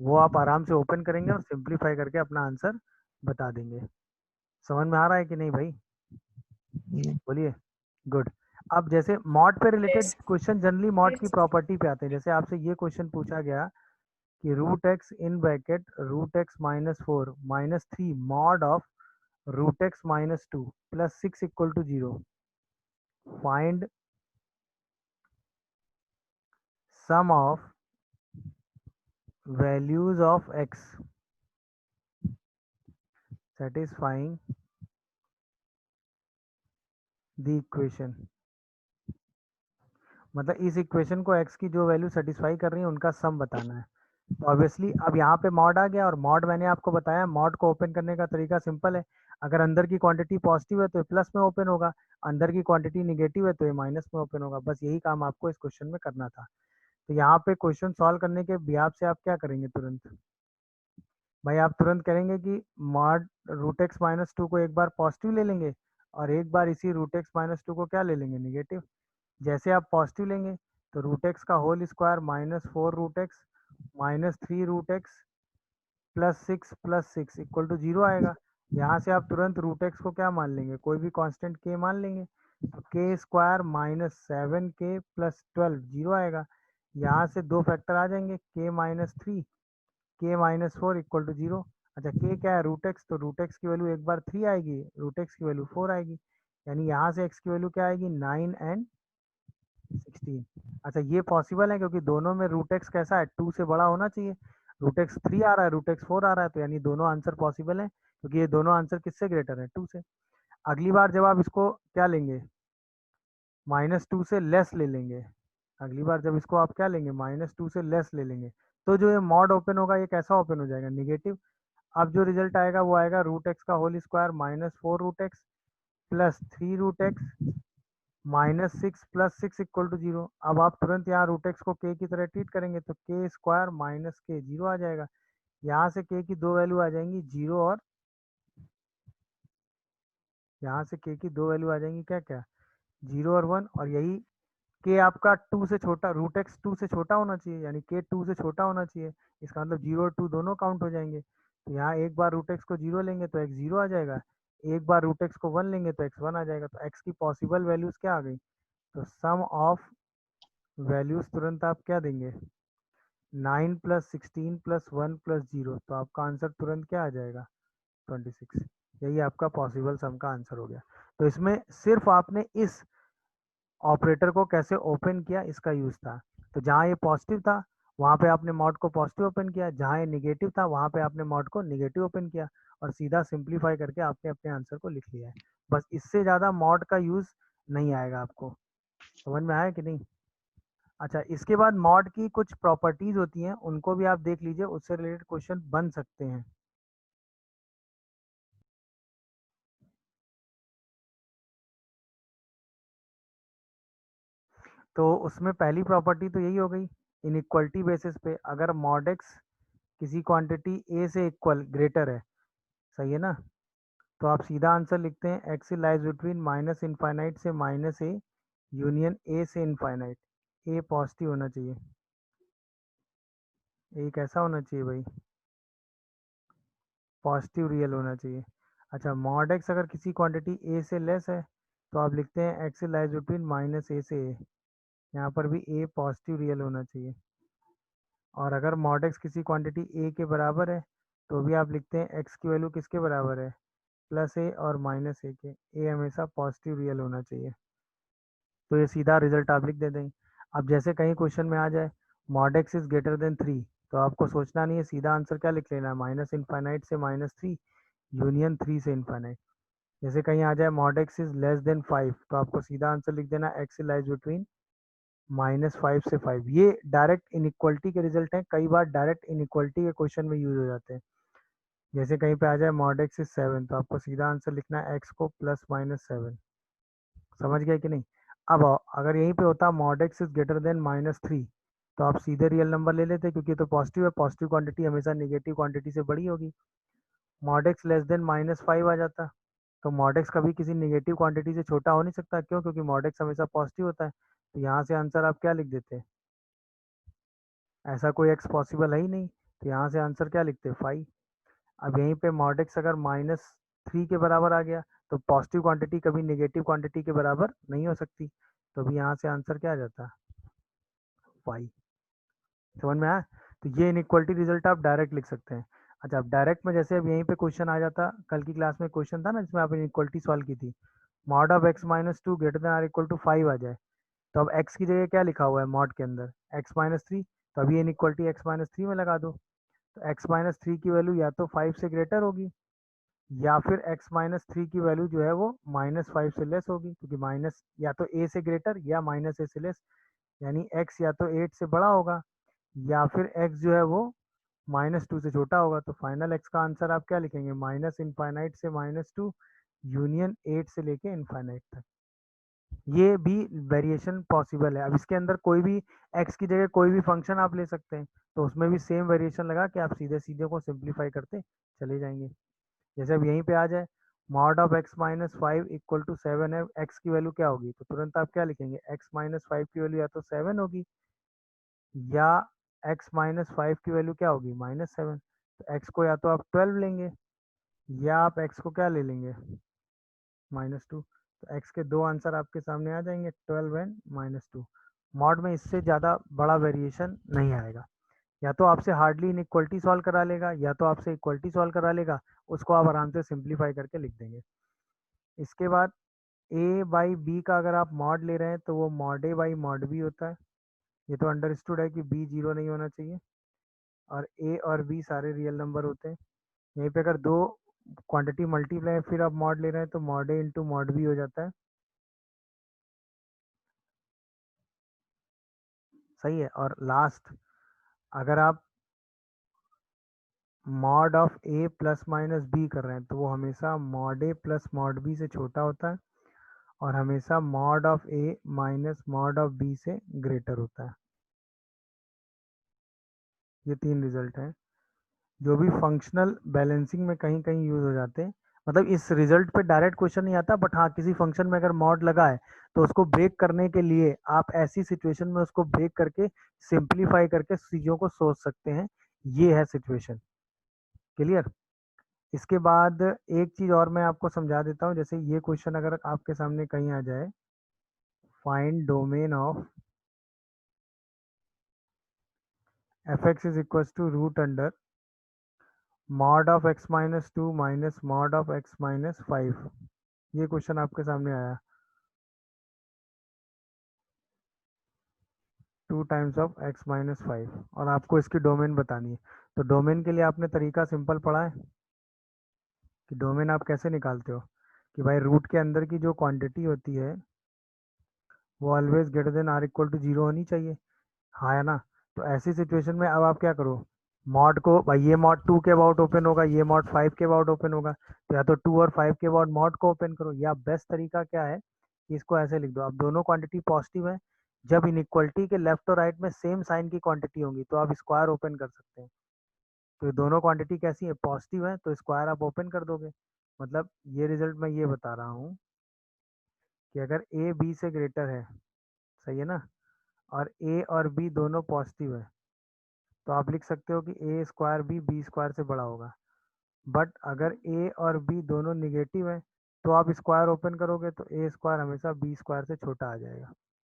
[SPEAKER 1] वो आप आराम से ओपन करेंगे और सिंप्लीफाई करके अपना आंसर बता देंगे। समझ में आ रहा है कि नहीं भाई? बोलिए। गुड। अब जैसे मॉड पे रिलेटेड क्वेश्चन जनरली मॉड की प्रॉपर्टी पे आते हैं। जैसे आपसे ये क्वेश्चन पूछा गया कि root x in bracket root x minus four minus three mod of root x minus two plus six equal to zero, find sum of values of x satisfying the equation. मतलब इस इक्वेशन को x की जो वैल्यू सेटिस्फाई कर रही है उनका सम बताना है। तो ऑब्वियसली अब यहाँ पे मॉड आ गया, और मॉड मैंने आपको बताया, मॉड को ओपन करने का तरीका सिंपल है। अगर अंदर की क्वांटिटी पॉजिटिव है तो ये प्लस में ओपन होगा, अंदर की क्वांटिटी निगेटिव है तो ये माइनस में ओपन होगा। बस यही काम आपको इस क्वेश्चन में करना था। तो यहाँ पे क्वेश्चन सॉल्व करने के बिहाफ से आप क्या करेंगे, तुरंत भाई आप तुरंत करेंगे कि mod root x minus two को एक बार पॉजिटिव ले लेंगे, और एक बार इसी रूट एक्स माइनस टू को क्या ले लेंगे, निगेटिव। जैसे आप पॉजिटिव लेंगे तो रूट एक्स का whole square minus four root x minus three root x plus six equal to zero आएगा। यहाँ से आप तुरंत रूट एक्स को क्या मान लेंगे, कोई भी कांस्टेंट के मान लेंगे, तो k square minus seven k plus 12 zero आएगा। यहाँ से दो फैक्टर आ जाएंगे, k minus three k minus four equal to zero. अच्छा, के क्या है, रूट एक्स, तो रूट एक्स की वैल्यू एक बार थ्री आएगी, रूट एक्स की वैल्यू फोर आएगी, यानी यहाँ से एक्स की वैल्यू क्या आएगी, 9 एंड 16। अच्छा, ये पॉसिबल है क्योंकि दोनों में रूट एक्स कैसा है, टू से बड़ा होना चाहिए। रूट एक्स थ्री आ रहा है, रूट एक्स फोर आ रहा है, तो यानी दोनों आंसर पॉसिबल है, क्योंकि ये दोनों आंसर किससे ग्रेटर है, टू से। अगली बार जब आप इसको क्या लेंगे, माइनस टू से लेस ले लेंगे, अगली बार जब इसको आप क्या लेंगे, माइनस टू से लेस ले लेंगे, तो जो ये मॉड ओपन होगा ये कैसा ओपन हो जाएगा, निगेटिव। अब जो रिजल्ट आएगा वो आएगा रूट एक्स का whole square minus four root x plus three root x minus six plus six equal to zero. अब आप तुरंत यहाँ रूट एक्स को के की तरह ट्रीट करेंगे तो के स्क्वायर माइनस के जीरो आ जाएगा। यहाँ से के की दो वैल्यू आ जाएंगी, जीरो, और यहाँ से के की दो वैल्यू आ जाएंगी, क्या क्या, जीरो और वन। और यही के आपका टू से छोटा, रूट एक्स टू से छोटा होना चाहिए, यानी के टू से छोटा होना चाहिए। इसका मतलब जीरो और टू दोनों काउंट हो जाएंगे। तो यहाँ एक बार रूट एक्स को 0 लेंगे तो एक्स 0 आ जाएगा, एक बार रूट एक्स को 1 लेंगे तो एक्स 1 आ जाएगा। तो एक्स की पॉसिबल वैल्यूज क्या आ गई? तो सम ऑफ वैल्यूज तुरंत आप क्या देंगे? 9 प्लस 16 प्लस 1 प्लस 0, तो आपका आंसर तुरंत क्या आ जाएगा? 26। यही आपका पॉसिबल सम का आंसर हो गया। तो इसमें सिर्फ आपने इस ऑपरेटर को कैसे ओपन किया इसका यूज था। तो जहाँ ये पॉजिटिव था वहाँ पे आपने मॉड को पॉजिटिव ओपन किया, जहाँ ये निगेटिव था वहाँ पे आपने मॉड को निगेटिव ओपन किया, और सीधा सिंप्लीफाई करके आपने अपने आंसर को लिख लिया है। बस इससे ज़्यादा मॉड का यूज नहीं आएगा आपको। समझ में आया कि नहीं? अच्छा, इसके बाद मॉड की कुछ प्रॉपर्टीज होती हैं, उनको भी आप देख लीजिए, उससे रिलेटेड क्वेश्चन बन सकते हैं। तो उसमें पहली प्रॉपर्टी तो यही हो गई, इनइक्वलिटी बेसिस पे अगर मॉड एक्स किसी क्वांटिटी ए से इक्वल ग्रेटर है, सही है ना, तो आप सीधा आंसर लिखते हैं x lies between minus infinite से माइनस ए यूनियन ए से इनफाइनाइट। ए पॉजिटिव होना चाहिए, ए कैसा होना चाहिए भाई? पॉजिटिव रियल होना चाहिए। अच्छा, मॉड एक्स अगर किसी क्वांटिटी ए से लेस है तो आप लिखते हैं एक्स लाइज बिटवीन माइनस ए से ए, यहाँ पर भी ए पॉजिटिव रियल होना चाहिए। और अगर मॉड एक्स किसी क्वांटिटी ए के बराबर है तो भी आप लिखते हैं एक्स की वैल्यू किसके बराबर है? प्लस ए और माइनस ए के। ए हमेशा पॉजिटिव रियल होना चाहिए। तो ये सीधा रिजल्ट आप लिख देते हैं। अब जैसे कहीं क्वेश्चन में आ जाए mod x is greater then 3, तो आपको सोचना नहीं है, सीधा आंसर क्या लिख लेना है? माइनस इनफाइनाइट से -3 यूनियन 3 से इनफाइनाइट। जैसे कहीं आ जाए mod x is less than 5, तो आपको सीधा आंसर लिख देना एक्स लाइज बिटवीन -5 से 5। ये डायरेक्ट इनइक्वलिटी के रिजल्ट हैं, कई बार डायरेक्ट इनइक्वलिटी के क्वेश्चन में यूज हो जाते हैं। जैसे कहीं पे आ जाए मॉड एक्स इज 7, तो आपको सीधा आंसर लिखना है एक्स को +-7। समझ गए कि नहीं? अब अगर यहीं पे होता mod x is greater then -3, तो आप सीधे रियल नंबर ले लेते, क्योंकि तो पॉजिटिव है, पॉजिटिव क्वांटिटी हमेशा नेगेटिव क्वांटिटी से बड़ी होगी। मॉड एक्स लेस देन -5 आ जाता, तो मॉड एक्स कभी किसी नेगेटिव क्वांटिटी से छोटा हो नहीं सकता। क्यों? क्योंकि मॉड एक्स हमेशा पॉजिटिव होता है। तो यहाँ से आंसर आप क्या लिख देते? ऐसा कोई एक्स पॉसिबल है ही नहीं, तो यहाँ से आंसर क्या लिखते? 5। अब यहीं पे मॉड एक्स अगर -3 के बराबर आ गया तो पॉजिटिव क्वांटिटी कभी नेगेटिव क्वांटिटी के बराबर नहीं हो सकती, तो भी यहाँ से आंसर क्या आ जाता? 5। समझ में आया? तो ये इनइक्वलिटी रिजल्ट आप डायरेक्ट लिख सकते हैं। अच्छा, अब डायरेक्ट में जैसे अब यहीं पे क्वेश्चन आ जाता, कल की क्लास में क्वेश्चन था ना जिसमें आप इनइक्वलिटी सॉल्व की थी, mod of x-2 greater than or equal to 5 आ जाए, तो अब x की जगह क्या लिखा हुआ है मॉड के अंदर? x-3, तो अभी इनइक्वलिटी x-3 में लगा दो। तो x-3 की वैल्यू या तो 5 से ग्रेटर होगी, या फिर x-3 की वैल्यू जो है वो -5 से लेस होगी, क्योंकि माइनस या तो a से ग्रेटर या -a से लेस, यानी x या तो 8 से बड़ा होगा या फिर x जो है वो -2 से छोटा होगा। तो फाइनल x का आंसर आप क्या लिखेंगे? माइनस इनफाइनाइट से -2 यूनियन 8 से लेके इनफाइनाइट तक। ये भी वेरिएशन पॉसिबल है। अब इसके अंदर कोई भी x की जगह कोई भी फंक्शन आप ले सकते हैं, तो उसमें भी सेम वेरिएशन लगा के आप सीधे सीधे को सिंप्लीफाई करते चले जाएंगे। जैसे अब यहीं पे आ जाए mod of x-5 equal to 7 है, x की वैल्यू क्या होगी? तो तुरंत आप क्या लिखेंगे? x-5 की वैल्यू या तो 7 होगी, या x-5 की वैल्यू क्या होगी? -7। तो x को या तो आप 12 लेंगे, या आप x को क्या ले लेंगे? -2। तो x के दो आंसर आपके सामने आ जाएंगे, 12 एंड -2। मॉड में इससे ज़्यादा बड़ा वेरिएशन नहीं आएगा। या तो आपसे हार्डली इनइक्वलिटी सॉल्व करा लेगा, या तो आपसे इक्वलिटी सॉल्व करा लेगा, उसको आप आराम से सिंप्लीफाई करके लिख देंगे। इसके बाद a बाई बी का अगर आप मॉड ले रहे हैं तो वो mod a by mod b होता है। ये तो अंडरस्टूड है कि b 0 नहीं होना चाहिए, और a और b सारे रियल नंबर होते हैं। यहीं पे अगर दो क्वांटिटी मल्टीप्लाई फिर आप मॉड ले रहे हैं तो mod a into mod b हो जाता है। सही है। और लास्ट, अगर आप mod of a plus minus b कर रहे हैं तो वो हमेशा mod a plus mod b से छोटा होता है, और हमेशा mod of a minus mod of b से ग्रेटर होता है। ये 3 रिजल्ट हैं जो भी फंक्शनल बैलेंसिंग में कहीं कहीं यूज हो जाते हैं। मतलब इस रिजल्ट पे डायरेक्ट क्वेश्चन नहीं आता, बट हाँ किसी फंक्शन में अगर मॉड लगा है तो उसको ब्रेक करने के लिए आप ऐसी सिचुएशन में उसको ब्रेक करके सिंप्लीफाई करके चीज़ों को सोच सकते हैं। ये है सिचुएशन। क्लियर। इसके बाद एक चीज और मैं आपको समझा देता हूँ, जैसे ये क्वेश्चन अगर आपके सामने कहीं आ जाए, find domain of f x is equal to root under mod of x minus two minus mod of x minus 5, ये क्वेश्चन आपके सामने आया, 2 टाइम्स ऑफ x माइनस 5, और आपको इसकी डोमेन बतानी है। तो डोमेन के लिए आपने तरीका सिंपल पढ़ा है कि डोमेन आप कैसे निकालते हो, कि भाई रूट के अंदर की जो क्वांटिटी होती है वो always greater than or equal to 0 होनी चाहिए, हाँ या ना। तो ऐसी सिचुएशन में अब आप क्या करो, मॉड को भाई ये मॉड 2 के अबाउट ओपन होगा, ये मॉड 5 के अबाउट ओपन होगा, तो या तो 2 और 5 के अबाउट मॉड को ओपन करो, या बेस्ट तरीका क्या है कि इसको ऐसे लिख दो, अब दोनों क्वांटिटी पॉजिटिव है, जब इनइक्वलिटी के लेफ्ट और राइट में सेम साइन की क्वांटिटी होंगी तो आप स्क्वायर ओपन कर सकते हैं। तो ये दोनों क्वांटिटी कैसी है, पॉजिटिव है, तो स्क्वायर आप ओपन कर दोगे। मतलब ये रिजल्ट मैं ये बता रहा हूँ कि अगर ए बी से ग्रेटर है, सही है ना, और ए और बी दोनों पॉजिटिव है, तो आप लिख सकते हो कि ए स्क्वायर बी स्क्वायर से बड़ा होगा। बट अगर ए और बी दोनों निगेटिव है तो आप स्क्वायर ओपन करोगे तो ए स्क्वायर हमेशा बी स्क्वायर से छोटा आ जाएगा,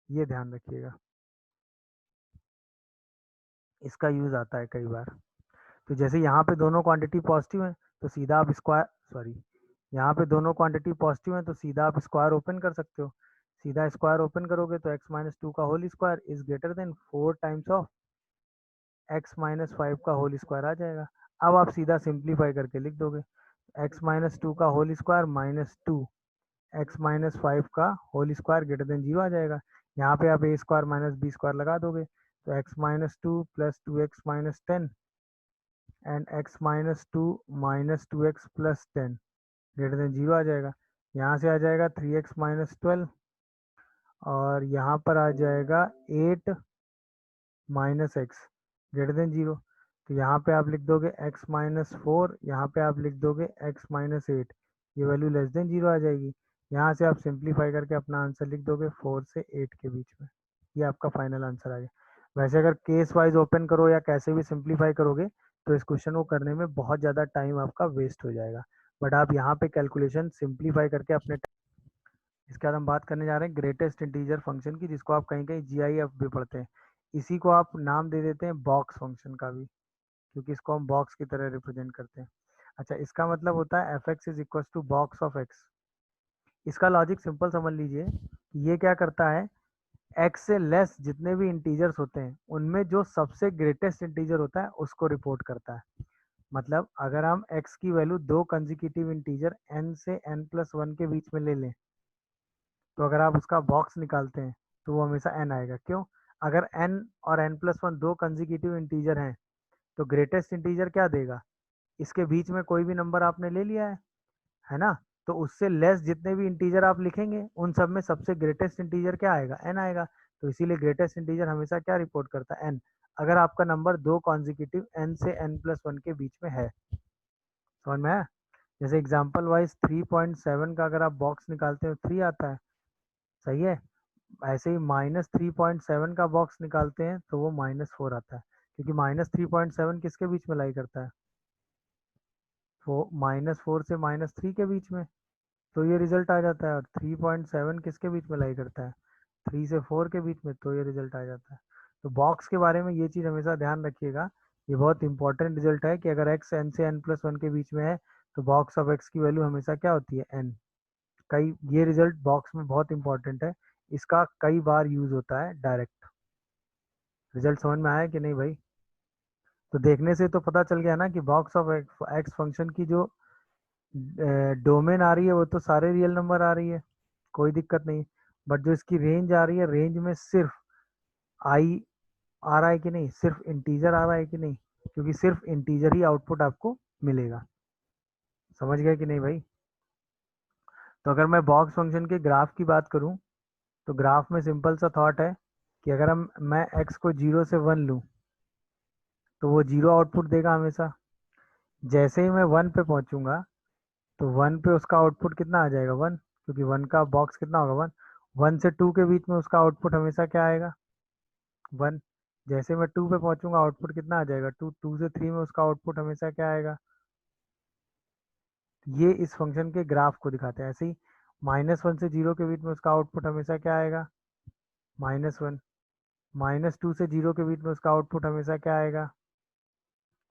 [SPEAKER 1] ये ध्यान रखिएगा, इसका यूज आता है कई बार। तो जैसे यहाँ पे दोनों क्वांटिटी पॉजिटिव है तो सीधा आप स्क्वायर, सॉरी, यहाँ पे दोनों क्वांटिटी पॉजिटिव है तो सीधा आप स्क्वायर ओपन कर सकते हो, सीधा स्क्वायर ओपन करोगे तो x माइनस टू का whole square is greater than 4 times of x minus 5 का होल स्क्वायर आ जाएगा। अब आप सीधा सिंप्लीफाई करके लिख दोगे, x माइनस टू का whole square minus two x minus 5 का होल स्क्वायर ग्रेटर देन 0 आ जाएगा। यहाँ पे आप a square minus b square लगा दोगे तो x minus two plus 2x minus 10 and x minus two x plus 10 greater than 0 आ जाएगा। यहाँ से आ जाएगा 3x माइनस 12 और यहाँ पर आ जाएगा 8 माइनस एक्स ग्रेटर देन 0। तो यहाँ पे आप लिख दोगे x माइनस 4, यहाँ पे आप लिख दोगे x माइनस 8, ये वैल्यू लेस देन 0 आ जाएगी। यहाँ से आप सिंप्लीफाई करके अपना आंसर लिख दोगे 4 से 8 के बीच में, ये आपका फाइनल आंसर आ गया। वैसे अगर केस वाइज ओपन करो या कैसे भी सिंप्लीफाई करोगे तो इस क्वेश्चन को करने में बहुत ज़्यादा टाइम आपका वेस्ट हो जाएगा, बट आप यहाँ पे कैलकुलेशन सिंप्लीफाई करके अपने। इसके बाद हम बात करने जा रहे हैं ग्रेटेस्ट इंटीजर फंक्शन की, जिसको आप कहीं कहीं GIF भी पढ़ते हैं, इसी को आप नाम दे देते हैं बॉक्स फंक्शन का भी, क्योंकि इसको हम बॉक्स की तरह रिप्रेजेंट करते हैं। अच्छा, इसका मतलब होता है f x is equal to box of x. इसका लॉजिक सिंपल समझ लीजिए, ये क्या करता है, एक्स से लेस जितने भी इंटीजर्स होते हैं उनमें जो सबसे ग्रेटेस्ट इंटीजर होता है उसको रिपोर्ट करता है। मतलब अगर हम एक्स की वैल्यू दो कंजिक्यूटिव इंटीजर n से n+1 के बीच में ले लें, तो अगर आप उसका बॉक्स निकालते हैं तो वो हमेशा n आएगा। क्यों? अगर n और n+1 दो कंजिक्यूटिव इंटीजर हैं तो ग्रेटेस्ट इंटीजर क्या देगा, इसके बीच में कोई भी नंबर आपने ले लिया है ना, तो उससे लेस जितने भी इंटीजर आप लिखेंगे उन सब में सबसे ग्रेटेस्ट इंटीजर क्या आएगा, n आएगा। तो इसीलिए ग्रेटेस्ट इंटीजर हमेशा क्या रिपोर्ट करता है, n, अगर आपका नंबर दो कॉन्जिक्यूटिव n से n+1 के बीच में है। समझ में आया? जैसे एग्जांपल वाइज 3.7 का अगर आप बॉक्स निकालते हो 3 आता है, सही है। ऐसे ही -3.7 का बॉक्स निकालते हैं तो वो -4 आता है, क्योंकि -3.7 किसके बीच में लाई करता है, वो -4 से -3 के बीच में, तो ये रिजल्ट आ जाता है। और 3.7 किसके बीच में लाई करता है, 3 से 4 के बीच में, तो ये रिजल्ट आ जाता है। तो बॉक्स के बारे में ये चीज़ हमेशा ध्यान रखिएगा, ये बहुत इंपॉर्टेंट रिजल्ट है कि अगर x n से n+1 के बीच में है तो बॉक्स ऑफ x की वैल्यू हमेशा क्या होती है, n। कई ये रिजल्ट बॉक्स में बहुत इंपॉर्टेंट है, इसका कई बार यूज होता है डायरेक्ट। रिजल्ट समझ में आया कि नहीं भाई? तो देखने से तो पता चल गया ना कि बॉक्स ऑफ एक्स फंक्शन की जो डोमेन आ रही है वो तो सारे रियल नंबर आ रही है, कोई दिक्कत नहीं, बट जो इसकी रेंज आ रही है, रेंज में सिर्फ आई आ रहा है कि नहीं, सिर्फ इंटीजर आ रहा है कि नहीं, क्योंकि सिर्फ इंटीजर ही आउटपुट आपको मिलेगा। समझ गए कि नहीं भाई? तो अगर मैं बॉक्स फंक्शन के ग्राफ की बात करूं तो ग्राफ में सिंपल सा थॉट है कि अगर मैं x को 0 से 1 लूं तो वो 0 आउटपुट देगा हमेशा। जैसे ही मैं 1 पे पहुंचूंगा तो 1 पे उसका आउटपुट कितना आ जाएगा, 1, क्योंकि 1 का बॉक्स कितना होगा, 1। 1 से 2 के बीच में उसका आउटपुट हमेशा क्या आएगा, 1। जैसे मैं 2 पे पहुंचूंगा आउटपुट कितना आ जाएगा, 2। 2 से 3 में उसका आउटपुट हमेशा क्या आएगा, ये इस फंक्शन के ग्राफ को दिखाते हैं। ऐसे ही -1 से 0 के बीच में उसका आउटपुट हमेशा क्या आएगा, -1। -2 से 0 के बीच में उसका आउटपुट हमेशा क्या आएगा,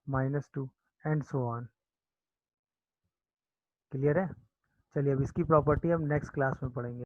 [SPEAKER 1] -2, एंड सो ऑन। क्लियर है? चलिए अब इसकी प्रॉपर्टी हम नेक्स्ट क्लास में पढ़ेंगे।